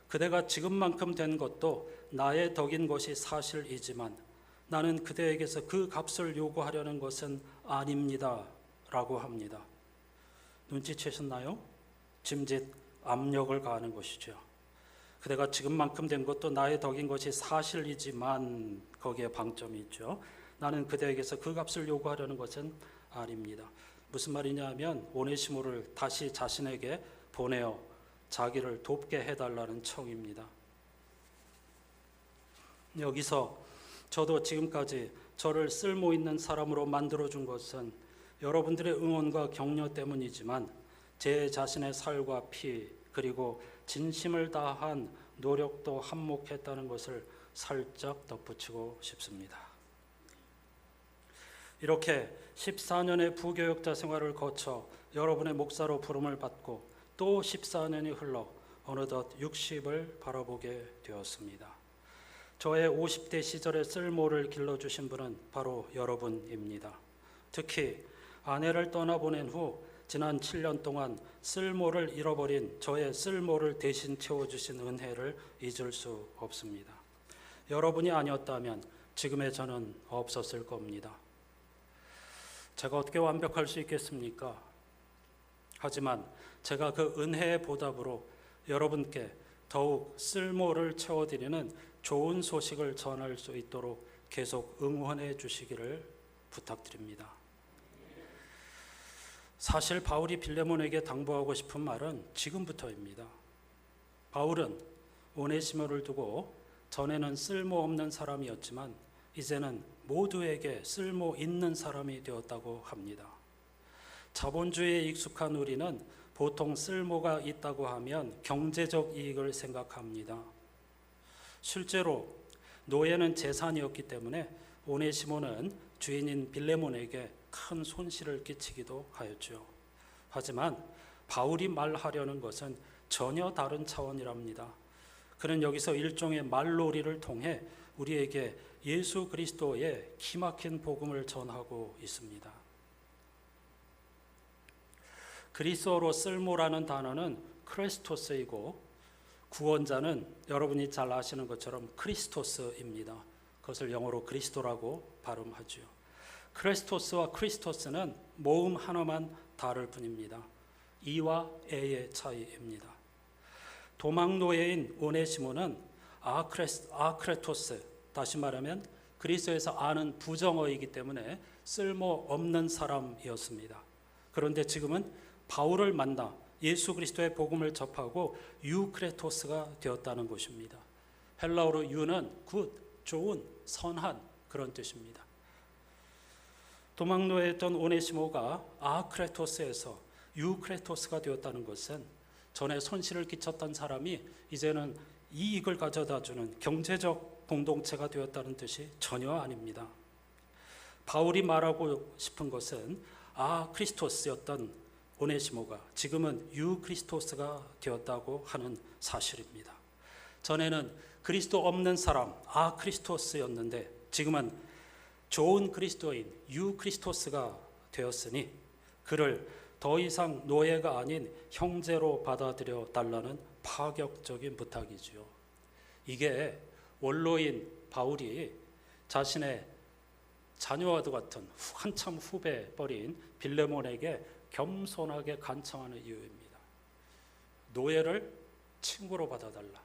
그대가 지금만큼 된 것도 나의 덕인 것이 사실이지만 나는 그대에게서 그 값을 요구하려는 것은 아닙니다 라고 합니다. 눈치채셨나요? 짐짓 압력을 가하는 것이죠. 그대가 지금만큼 된 것도 나의 덕인 것이 사실이지만 거기에 방점이 있죠. 나는 그대에게서 그 값을 요구하려는 것은 아닙니다. 무슨 말이냐 하면 오네시모를 다시 자신에게 보내어 자기를 돕게 해달라는 청입니다. 여기서 저도 지금까지 저를 쓸모있는 사람으로 만들어준 것은 여러분들의 응원과 격려 때문이지만 제 자신의 살과 피 그리고 진심을 다한 노력도 한몫했다는 것을 살짝 덧붙이고 싶습니다. 이렇게 14년의 부교역자 생활을 거쳐 여러분의 목사로 부름을 받고 또 14년이 흘러 어느덧 60을 바라보게 되었습니다. 저의 50대 시절의 쓸모를 길러주신 분은 바로 여러분입니다. 특히 아내를 떠나보낸 후 지난 7년 동안 쓸모를 잃어버린 저의 쓸모를 대신 채워주신 은혜를 잊을 수 없습니다. 여러분이 아니었다면 지금의 저는 없었을 겁니다. 제가 어떻게 완벽할 수 있겠습니까? 하지만 제가 그 은혜의 보답으로 여러분께 더욱 쓸모를 채워드리는 좋은 소식을 전할 수 있도록 계속 응원해 주시기를 부탁드립니다. 사실 바울이 빌레몬에게 당부하고 싶은 말은 지금부터입니다. 바울은 오네시모를 두고 전에는 쓸모없는 사람이었지만 이제는 모두에게 쓸모 있는 사람이 되었다고 합니다. 자본주의에 익숙한 우리는 보통 쓸모가 있다고 하면 경제적 이익을 생각합니다. 실제로 노예는 재산이었기 때문에 오네시모는 주인인 빌레몬에게 큰 손실을 끼치기도 하였죠. 하지만 바울이 말하려는 것은 전혀 다른 차원이랍니다. 그는 여기서 일종의 말놀이를 통해 우리에게 예수 그리스도의 기막힌 복음을 전하고 있습니다. 그리스어로 쓸모라는 단어는 크리스토스이고 구원자는 여러분이 잘 아시는 것처럼 크리스토스입니다. 그것을 영어로 그리스도라고 발음하죠. 크리스토스와 크리스토스는 모음 하나만 다를 뿐입니다. 이와 에의 차이입니다. 도망노예인 오네시모는 아크레토스, 다시 말하면 그리스도에서 아는 부정어이기 때문에 쓸모없는 사람이었습니다. 그런데 지금은 바울을 만나 예수 그리스도의 복음을 접하고 유크레토스가 되었다는 것입니다. 헬라어로 유는 굿, 좋은, 선한 그런 뜻입니다. 도망노예였던 오네시모가 아크레토스에서 유크레토스가 되었다는 것은 전에 손실을 끼쳤던 사람이 이제는 이익을 가져다주는 경제적 공동체가 되었다는 뜻이 전혀 아닙니다. 바울이 말하고 싶은 것은 크리스토스였던 오네시모가 지금은 유크리스토스가 되었다고 하는 사실입니다. 전에는 그리스도 없는 사람 크리스토스였는데 지금은 좋은 그리스도인 유크리스토스가 되었으니 그를 더 이상 노예가 아닌 형제로 받아들여 달라는 파격적인 부탁이지요. 이게 원로인 바울이 자신의 자녀와도 같은 한참 후배뻘인 빌레몬에게 겸손하게 간청하는 이유입니다. 노예를 친구로 받아달라.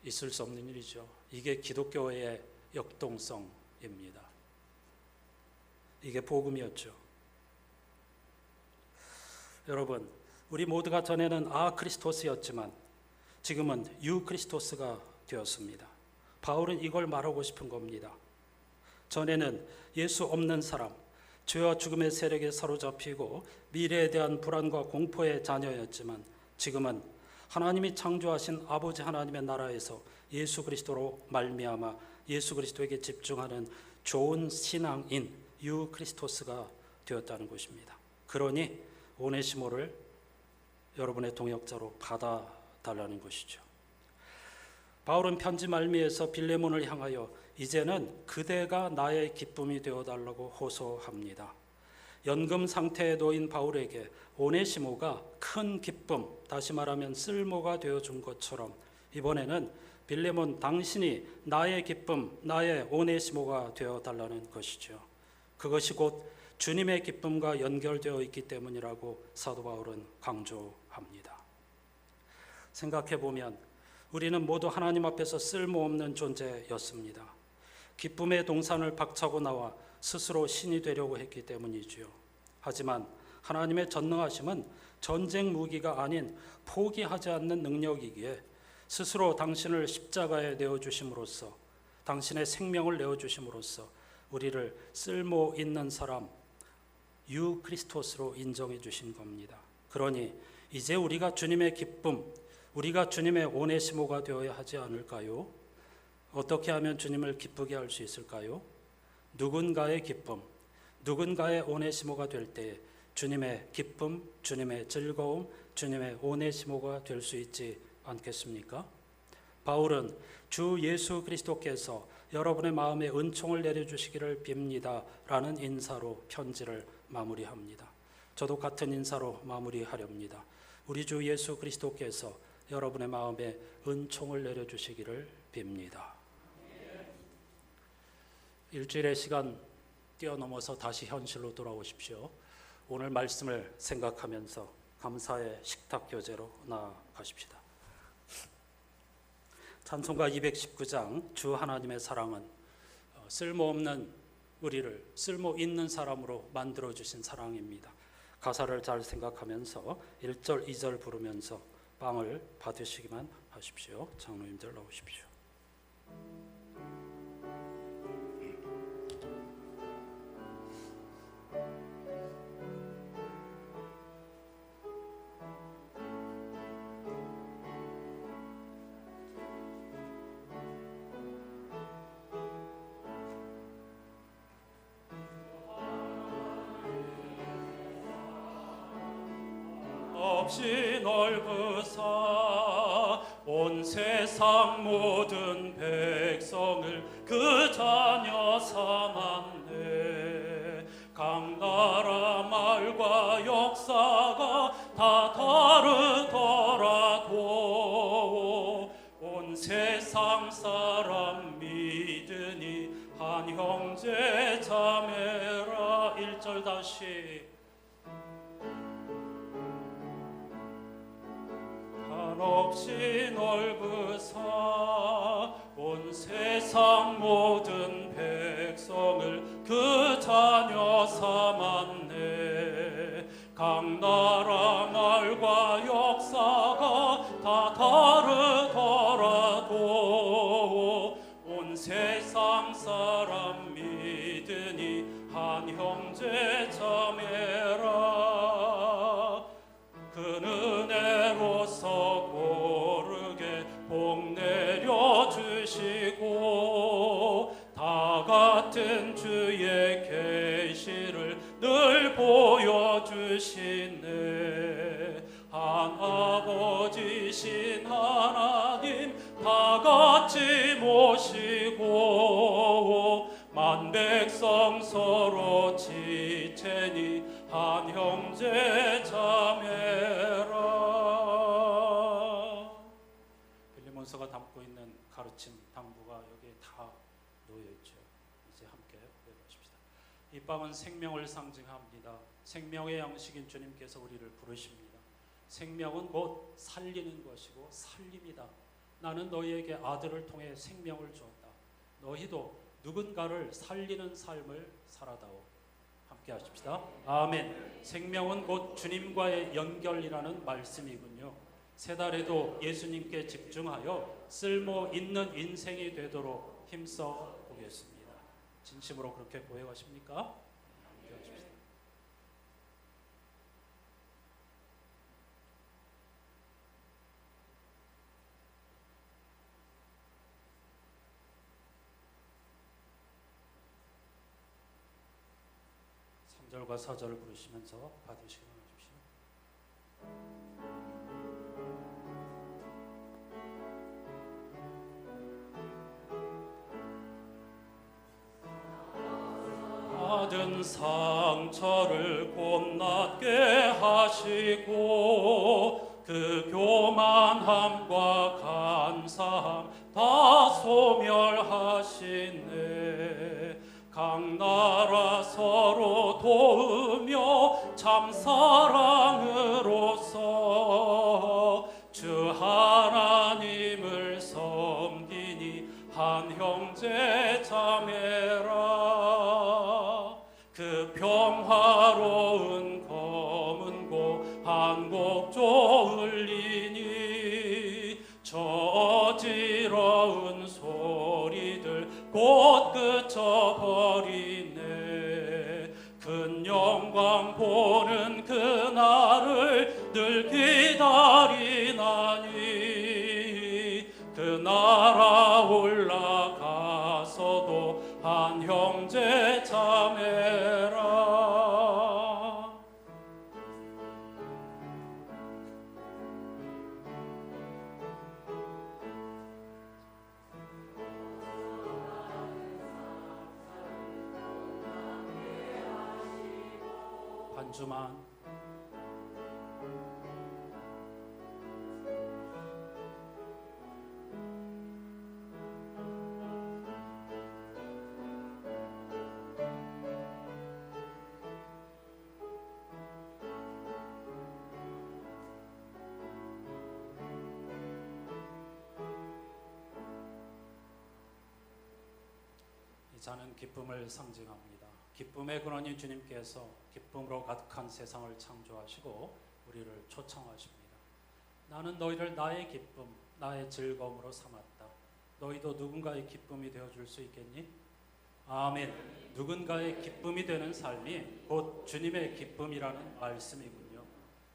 있을 수 없는 일이죠. 이게 기독교의 역동성입니다. 이게 복음이었죠. 여러분, 우리 모두가 전에는 크리스토스였지만 지금은 유크리스토스가 되었습니다. 바울은 이걸 말하고 싶은 겁니다. 전에는 예수 없는 사람, 죄와 죽음의 세력에 사로잡히고 미래에 대한 불안과 공포의 자녀였지만 지금은 하나님이 창조하신 아버지 하나님의 나라에서 예수 그리스도로 말미암아 예수 그리스도에게 집중하는 좋은 신앙인 유크리스토스가 되었다는 것입니다. 그러니 오네시모를 여러분의 동역자로 받아달라는 것이죠. 바울은 편지 말미에서 빌레몬을 향하여 이제는 그대가 나의 기쁨이 되어달라고 호소합니다. 연금 상태에 놓인 바울에게 오네시모가 큰 기쁨, 다시 말하면 쓸모가 되어준 것처럼 이번에는 빌레몬 당신이 나의 기쁨, 나의 오네시모가 되어달라는 것이죠. 그것이 곧 주님의 기쁨과 연결되어 있기 때문이라고 사도 바울은 강조합니다. 생각해보면 우리는 모두 하나님 앞에서 쓸모없는 존재였습니다. 기쁨의 동산을 박차고 나와 스스로 신이 되려고 했기 때문이지요. 하지만 하나님의 전능하심은 전쟁 무기가 아닌 포기하지 않는 능력이기에 스스로 당신을 십자가에 내어주심으로써 당신의 생명을 내어주심으로써 우리를 쓸모 있는 사람 유크리스토스로 인정해 주신 겁니다. 그러니 이제 우리가 주님의 기쁨, 우리가 주님의 오네시모가 되어야 하지 않을까요? 어떻게 하면 주님을 기쁘게 할 수 있을까요? 누군가의 기쁨, 누군가의 오네시모가 될 때 주님의 기쁨, 주님의 즐거움, 주님의 오네시모가 될 수 있지 않겠습니까? 바울은 주 예수 그리스도께서 여러분의 마음에 은총을 내려주시기를 빕니다 라는 인사로 편지를 마무리합니다. 저도 같은 인사로 마무리하렵니다. 우리 주 예수 그리스도께서 여러분의 마음에 은총을 내려주시기를 빕니다. 일주일의 시간 뛰어넘어서 다시 현실로 돌아오십시오. 오늘 말씀을 생각하면서 감사의 식탁 교제로 나아가십시다. 찬송가 219장 주 하나님의 사랑은 쓸모없는 우리를 쓸모 있는 사람으로 만들어주신 사랑입니다. 가사를 잘 생각하면서 1절 2절 부르면서 빵을 받으시기만 하십시오. 장로님들 나오십시오. 없이 넓으사 온 세상 모든 백성을 그 자녀 삼았네. 강나라 말과 역사가 다 다르더라도 온 세상 사람 믿으니 한 형제 자매라. 1절 다시 한없이 넓으사 온 세상 모든 백성을 그 자녀 삼았네. 강나라 말과 역사가 다 다르더라도 온 세상 사람 믿으니 한 형제 자매라. 그 은혜로서 고르게 복 내려주시고 다 같은 주의 계시를 늘 보여주시네. 한 아버지신 하나님 다 같이 모시고 만 백성 서로 지체니 한 형제 자매라. 빌레몬서가 담고 있는 가르침 당부가 여기에 다 놓여 있죠. 이제 함께 외워보십시다. 이 빵은 생명을 상징합니다. 생명의 양식인 주님께서 우리를 부르십니다. 생명은 곧 살리는 것이고 살림이다. 나는 너희에게 아들을 통해 생명을 주었다. 너희도 누군가를 살리는 삶을 살아다오. 함께 하십시다. 아멘. 생명은 곧 주님과의 연결이라는 말씀이군요. 새 달에도 예수님께 집중하여 쓸모 있는 인생이 되도록 힘써 보겠습니다. 진심으로 그렇게 고백하십니까? 함께 하십시다. 3절과 4절을 부르시면서 받으시기 바랍니다. 받은 상처를 곧낫게 하시고 그 교만함과 간사함 다 소멸하시네. 각 나라 서로 도우며 참 사랑으로서 주 하나님을 섬기니 한 형제 자매라. 그 평화로운 검은 고 한곡조 울리니 저 어지러운 소리들 곧 그쳐버리네. 큰 영광 보는 그날을 늘 기다리나니 그 나라 올라가서도 한 형제 자매라. 한 주만 이 잔은 기쁨을 상징합니다. 기쁨의 근원인 주님께서 기쁨으로 가득한 세상을 창조하시고 우리를 초청하십니다. 나는 너희를 나의 기쁨, 나의 즐거움으로 삼았다. 너희도 누군가의 기쁨이 되어줄 수 있겠니? 아멘. 누군가의 기쁨이 되는 삶이 곧 주님의 기쁨이라는 말씀이군요.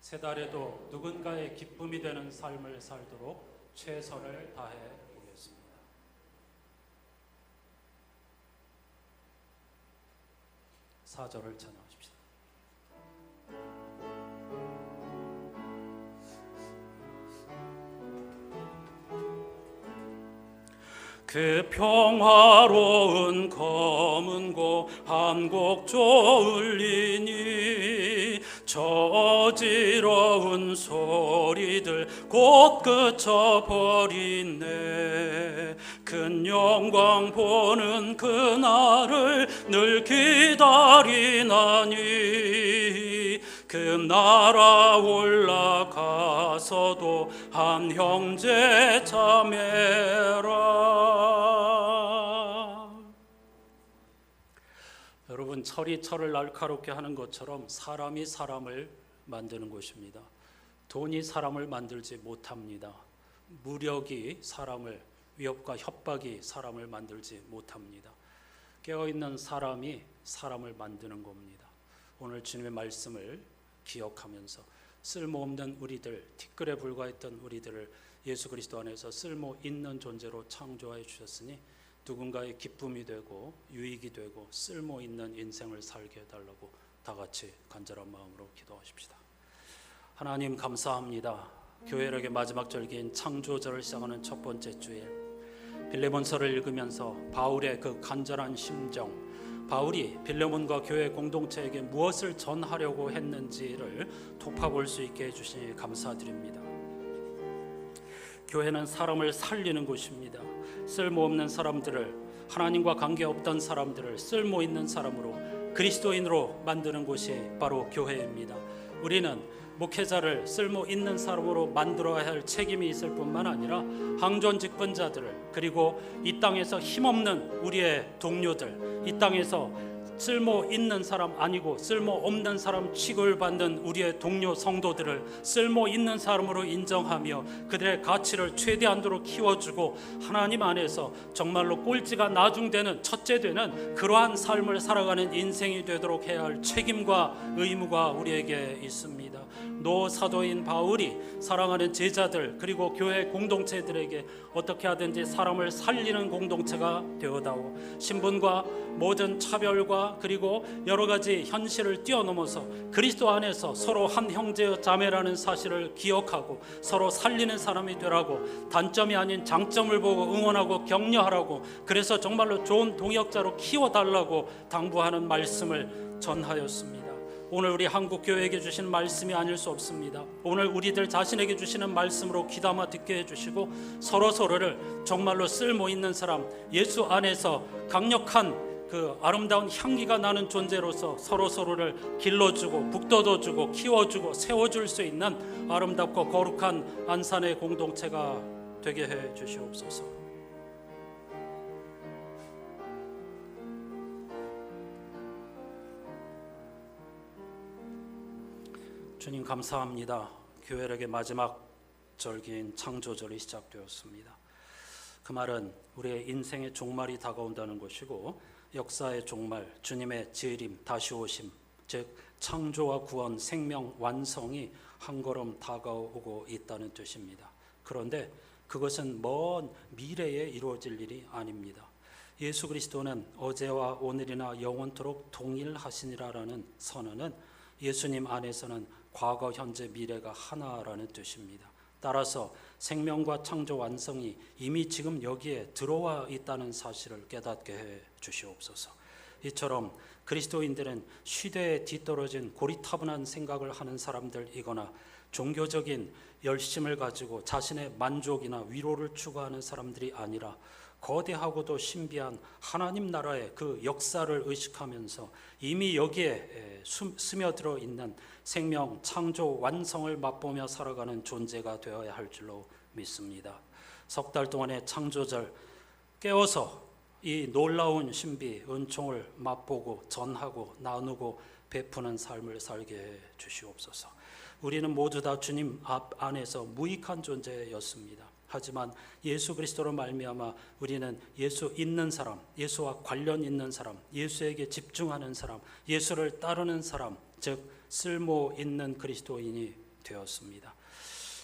새 달에도 누군가의 기쁨이 되는 삶을 살도록 최선을 다해 보겠습니다. 사절을 찬양하십시다. 그 평화로운 검은 고 한곡조 울리니 저 어지러운 소리들 곧 그쳐버리네. 큰 영광 보는 그날을 늘 기다리나니 그 나라 올라가서도 한 형제 자매라. 여러분, 철이 철을 날카롭게 하는 것처럼 사람이 사람을 만드는 것입니다. 돈이 사람을 만들지 못합니다. 무력이 사람을, 위협과 협박이 사람을 만들지 못합니다. 깨어있는 사람이 사람을 만드는 겁니다. 오늘 주님의 말씀을 기억하면서 쓸모없는 우리들, 티끌에 불과했던 우리들을 예수 그리스도 안에서 쓸모 있는 존재로 창조해 주셨으니 누군가의 기쁨이 되고 유익이 되고 쓸모 있는 인생을 살게 해달라고 다 같이 간절한 마음으로 기도하십시다. 하나님 감사합니다. 교회력의 마지막 절기인 창조절을 시작하는 첫 번째 주일, 빌레몬서를 읽으면서 바울의 그 간절한 심정, 바울이 빌레몬과 교회 공동체에게 무엇을 전하려고 했는지를 돌파볼 수 있게 해주시니 감사드립니다. 교회는 사람을 살리는 곳입니다. 쓸모없는 사람들을, 하나님과 관계없던 사람들을 쓸모있는 사람으로, 그리스도인으로 만드는 곳이 바로 교회입니다. 우리는 목회자를 쓸모있는 사람으로 만들어야 할 책임이 있을 뿐만 아니라 항존직분자들을, 그리고 이 땅에서 힘없는 우리의 동료들, 이 땅에서 쓸모 있는 사람 아니고 쓸모 없는 사람 취급을 받는 우리의 동료 성도들을 쓸모 있는 사람으로 인정하며 그들의 가치를 최대한도로 키워주고 하나님 안에서 정말로 꼴찌가 나중되는, 첫째 되는 그러한 삶을 살아가는 인생이 되도록 해야 할 책임과 의무가 우리에게 있습니다. 노 사도인 바울이 사랑하는 제자들 그리고 교회 공동체들에게 어떻게 하든지 사람을 살리는 공동체가 되어다오. 신분과 모든 차별과 그리고 여러 가지 현실을 뛰어넘어서 그리스도 안에서 서로 한 형제 자매라는 사실을 기억하고 서로 살리는 사람이 되라고, 단점이 아닌 장점을 보고 응원하고 격려하라고, 그래서 정말로 좋은 동역자로 키워달라고 당부하는 말씀을 전하였습니다. 오늘 우리 한국 교회에게 주신 말씀이 아닐 수 없습니다. 오늘 우리들 자신에게 주시는 말씀으로 귀담아 듣게 해주시고 서로를 정말로 쓸모 있는 사람, 예수 안에서 강력한 그 아름다운 향기가 나는 존재로서 서로를 길러주고 북돋워주고 키워주고 세워줄 수 있는 아름답고 거룩한 안산의 공동체가 되게 해 주시옵소서. 주님 감사합니다. 교회력의 마지막 절기인 창조절이 시작되었습니다. 그 말은 우리의 인생의 종말이 다가온다는 것이고 역사의 종말, 주님의 재림, 다시 오심, 즉 창조와 구원, 생명, 완성이 한 걸음 다가오고 있다는 뜻입니다. 그런데 그것은 먼 미래에 이루어질 일이 아닙니다. 예수 그리스도는 어제와 오늘이나 영원토록 동일하시니라라는 선언은 예수님 안에서는 과거, 현재, 미래가 하나라는 뜻입니다. 따라서 생명과 창조 완성이 이미 지금 여기에 들어와 있다는 사실을 깨닫게 해 주시옵소서. 이처럼 그리스도인들은 시대에 뒤떨어진 고리타분한 생각을 하는 사람들이거나 종교적인 열심을 가지고 자신의 만족이나 위로를 추구하는 사람들이 아니라 거대하고도 신비한 하나님 나라의 그 역사를 의식하면서 이미 여기에 스며들어 있는 생명, 창조, 완성을 맛보며 살아가는 존재가 되어야 할 줄로 믿습니다. 석 달 동안의 창조절 깨워서 이 놀라운 신비, 은총을 맛보고 전하고 나누고 베푸는 삶을 살게 해 주시옵소서. 우리는 모두 다 주님 안에서 무익한 존재였습니다. 하지만 예수 그리스도로 말미암아 우리는 예수 있는 사람, 예수와 관련 있는 사람, 예수에게 집중하는 사람, 예수를 따르는 사람, 즉 쓸모 있는 그리스도인이 되었습니다.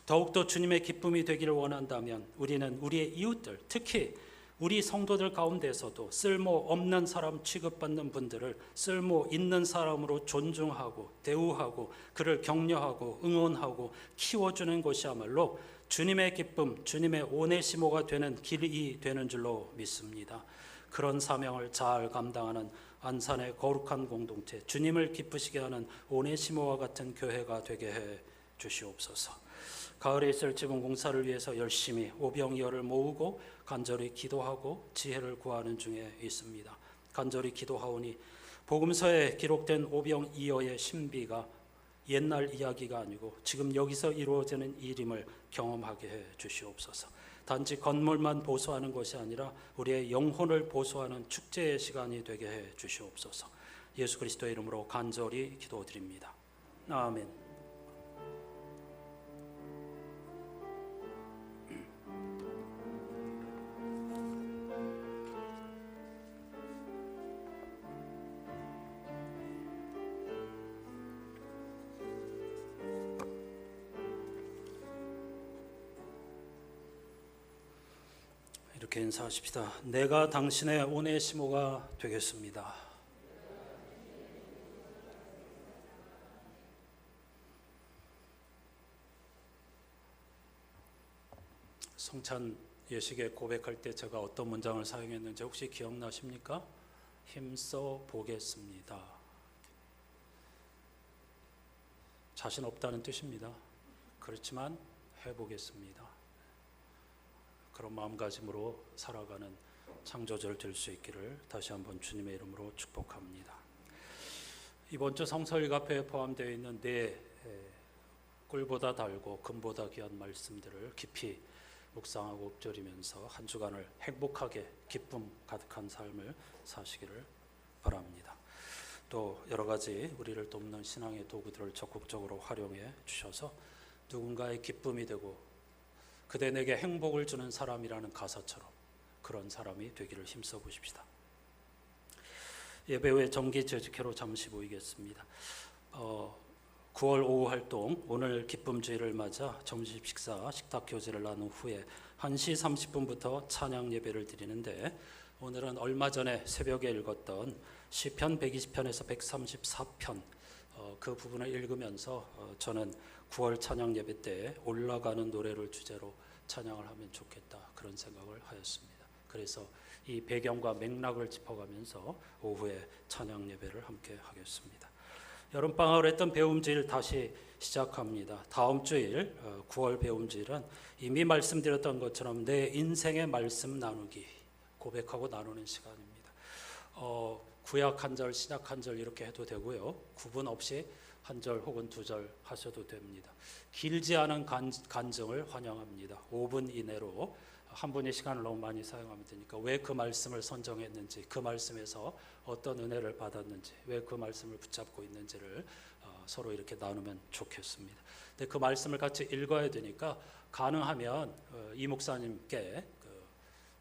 더욱더 주님의 기쁨이 되기를 원한다면 우리는 우리의 이웃들, 특히 우리 성도들 가운데서도 쓸모 없는 사람 취급받는 분들을 쓸모 있는 사람으로 존중하고 대우하고 그를 격려하고 응원하고 키워주는 것이야말로 주님의 기쁨, 주님의 오네시모가 되는 길이 되는 줄로 믿습니다. 그런 사명을 잘 감당하는 안산의 거룩한 공동체, 주님을 기쁘시게 하는 오네시모와 같은 교회가 되게 해 주시옵소서. 가을에 있을 지붕 공사를 위해서 열심히 오병이어를 모으고 간절히 기도하고 지혜를 구하는 중에 있습니다. 간절히 기도하오니 복음서에 기록된 오병이어의 신비가 옛날 이야기가 아니고 지금 여기서 이루어지는 일임을 경험하게 해 주시옵소서. 단지 건물만 보수하는 것이 아니라 우리의 영혼을 보수하는 축제의 시간이 되게 해 주시옵소서. 예수 그리스도의 이름으로 간절히 기도드립니다. 아멘. 이렇게 인사하십시다. 내가 당신의 오네시모가 되겠습니다. 성찬 예식에 고백할 때 제가 어떤 문장을 사용했는지 혹시 기억나십니까? 힘써 보겠습니다. 자신 없다는 뜻입니다. 그렇지만 해보겠습니다. 그런 마음가짐으로 살아가는 창조절 될 수 있기를 다시 한번 주님의 이름으로 축복합니다. 이번 주 성서일갑회에 포함되어 있는 네 꿀보다 달고 금보다 귀한 말씀들을 깊이 묵상하고 읊조리면서 한 주간을 행복하게 기쁨 가득한 삶을 사시기를 바랍니다. 또 여러 가지 우리를 돕는 신앙의 도구들을 적극적으로 활용해 주셔서 누군가의 기쁨이 되고 그대 내게 행복을 주는 사람이라는 가사처럼 그런 사람이 되기를 힘써 보십시다. 예배 후에 정기 재직회로 잠시 모이겠습니다. 9월 오후 활동, 오늘 기쁨주의를 맞아 점심 식사 식탁 교제를 나눈 후에 1시 30분부터 찬양 예배를 드리는데, 오늘은 얼마 전에 새벽에 읽었던 시편 120편에서 134편 그 부분을 읽으면서 저는 9월 찬양 예배 때 올라가는 노래를 주제로 찬양을 하면 좋겠다, 그런 생각을 하였습니다. 그래서 이 배경과 맥락을 짚어가면서 오후에 찬양 예배를 함께 하겠습니다. 여름방학을 했던 배움주일 다시 시작합니다. 다음 주일 9월 배움주일은 이미 말씀드렸던 것처럼 내 인생의 말씀 나누기, 고백하고 나누는 시간입니다. 구약 한 절, 신약 한 절 이렇게 해도 되고요. 구분 없이 한 절 혹은 두 절 하셔도 됩니다. 길지 않은 간증을 환영합니다. 5분 이내로, 한 분의 시간을 너무 많이 사용하면 되니까 왜 그 말씀을 선정했는지, 그 말씀에서 어떤 은혜를 받았는지, 왜 그 말씀을 붙잡고 있는지를 서로 이렇게 나누면 좋겠습니다. 근데 그 말씀을 같이 읽어야 되니까 가능하면 이 목사님께 그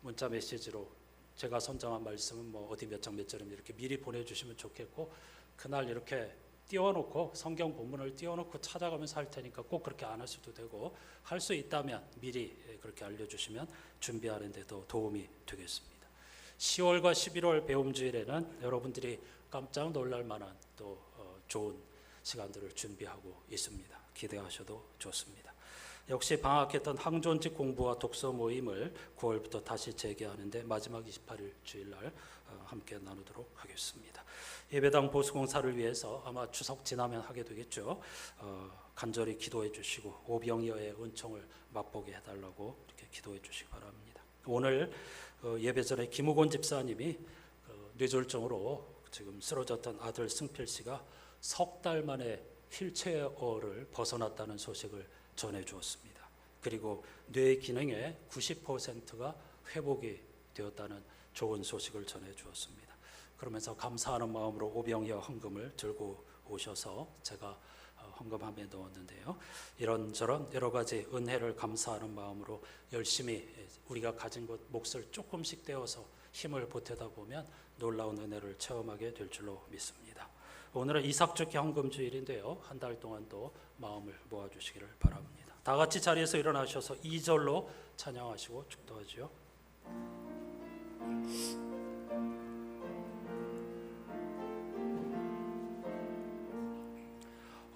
문자 메시지로 제가 선정한 말씀은 뭐 어디 몇 장 몇 절임 이렇게 미리 보내주시면 좋겠고, 그날 이렇게 띄워놓고 성경 본문을 띄워놓고 찾아가면서 할 테니까 꼭 그렇게 안 하셔도 되고, 할 수 있다면 미리 그렇게 알려주시면 준비하는 데도 도움이 되겠습니다. 10월과 11월 배움주일에는 여러분들이 깜짝 놀랄 만한 또 좋은 시간들을 준비하고 있습니다. 기대하셔도 좋습니다. 역시 방학했던 항존직 공부와 독서 모임을 9월부터 다시 재개하는데 마지막 28일 주일날 함께 나누도록 하겠습니다. 예배당 보수공사를 위해서 아마 추석 지나면 하게 되겠죠. 간절히 기도해 주시고 오병이어의 은총을 맛보게 해달라고 이렇게 기도해 주시기 바랍니다. 오늘 예배 전에 김우곤 집사님이 뇌졸중으로 지금 쓰러졌던 아들 승필 씨가 석 달 만에 휠체어를 벗어났다는 소식을 전해 주었습니다. 그리고 뇌 기능의 90%가 회복이 되었다는 좋은 소식을 전해 주었습니다. 그러면서 감사하는 마음으로 오병이어 헌금을 들고 오셔서 제가 헌금함에 넣었는데요. 이런저런 여러 가지 은혜를 감사하는 마음으로 열심히 우리가 가진 것 몫을 조금씩 떼어서 힘을 보태다 보면 놀라운 은혜를 체험하게 될 줄로 믿습니다. 오늘은 이삭주기 헌금주일인데요. 한 달 동안 또 마음을 모아주시기를 바랍니다. 다 같이 자리에서 일어나셔서 2절로 찬양하시고 축도하지요.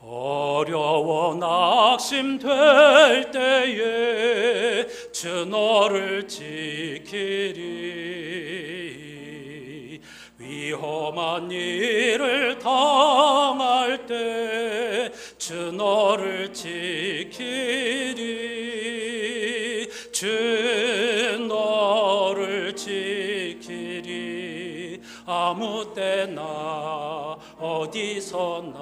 어려워 낙심될 때에 주 너를 지키리. 위험한 일을 당할 때 주 너를 지키리. 주 너를 지키리. 아무 때나 어디서나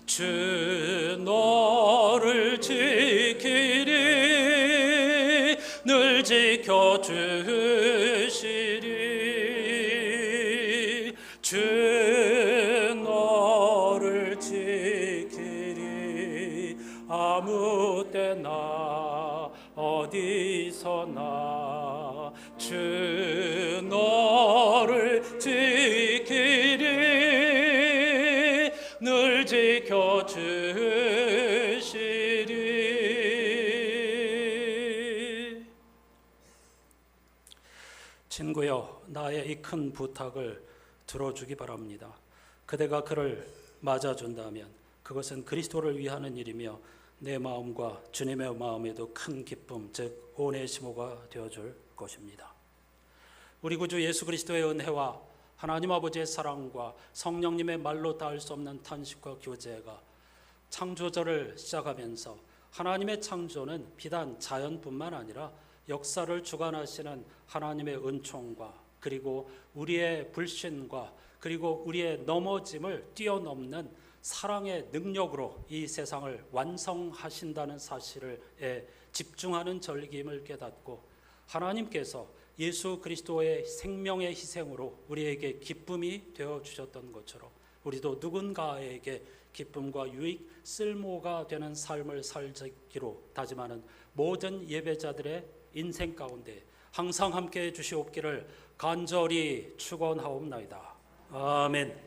주 너를 지키리. 늘 지켜주시리. 주 너를 지키리. 아무 때나 어디서나 주 너를 지키리. 늘 지켜주시리. 친구여, 나의 이 큰 부탁을 들어주기 바랍니다. 그대가 그를 맞아준다면 그것은 그리스도를 위하는 일이며 내 마음과 주님의 마음에도 큰 기쁨, 즉 오네시모가 되어줄 것입니다. 우리 구주 예수 그리스도의 은혜와 하나님 아버지의 사랑과 성령님의 말로 닿을 수 없는 탄식과 교제가 창조절을 시작하면서 하나님의 창조는 비단 자연뿐만 아니라 역사를 주관하시는 하나님의 은총과 그리고 우리의 불신과 그리고 우리의 넘어짐을 뛰어넘는 사랑의 능력으로 이 세상을 완성하신다는 사실에 집중하는 절기임을 깨닫고 하나님께서 예수 그리스도의 생명의 희생으로 우리에게 기쁨이 되어주셨던 것처럼 우리도 누군가에게 기쁨과 유익, 쓸모가 되는 삶을 살기로 다짐하는 모든 예배자들의 인생 가운데 항상 함께해 주시옵기를 간절히 축원하옵나이다. 아멘.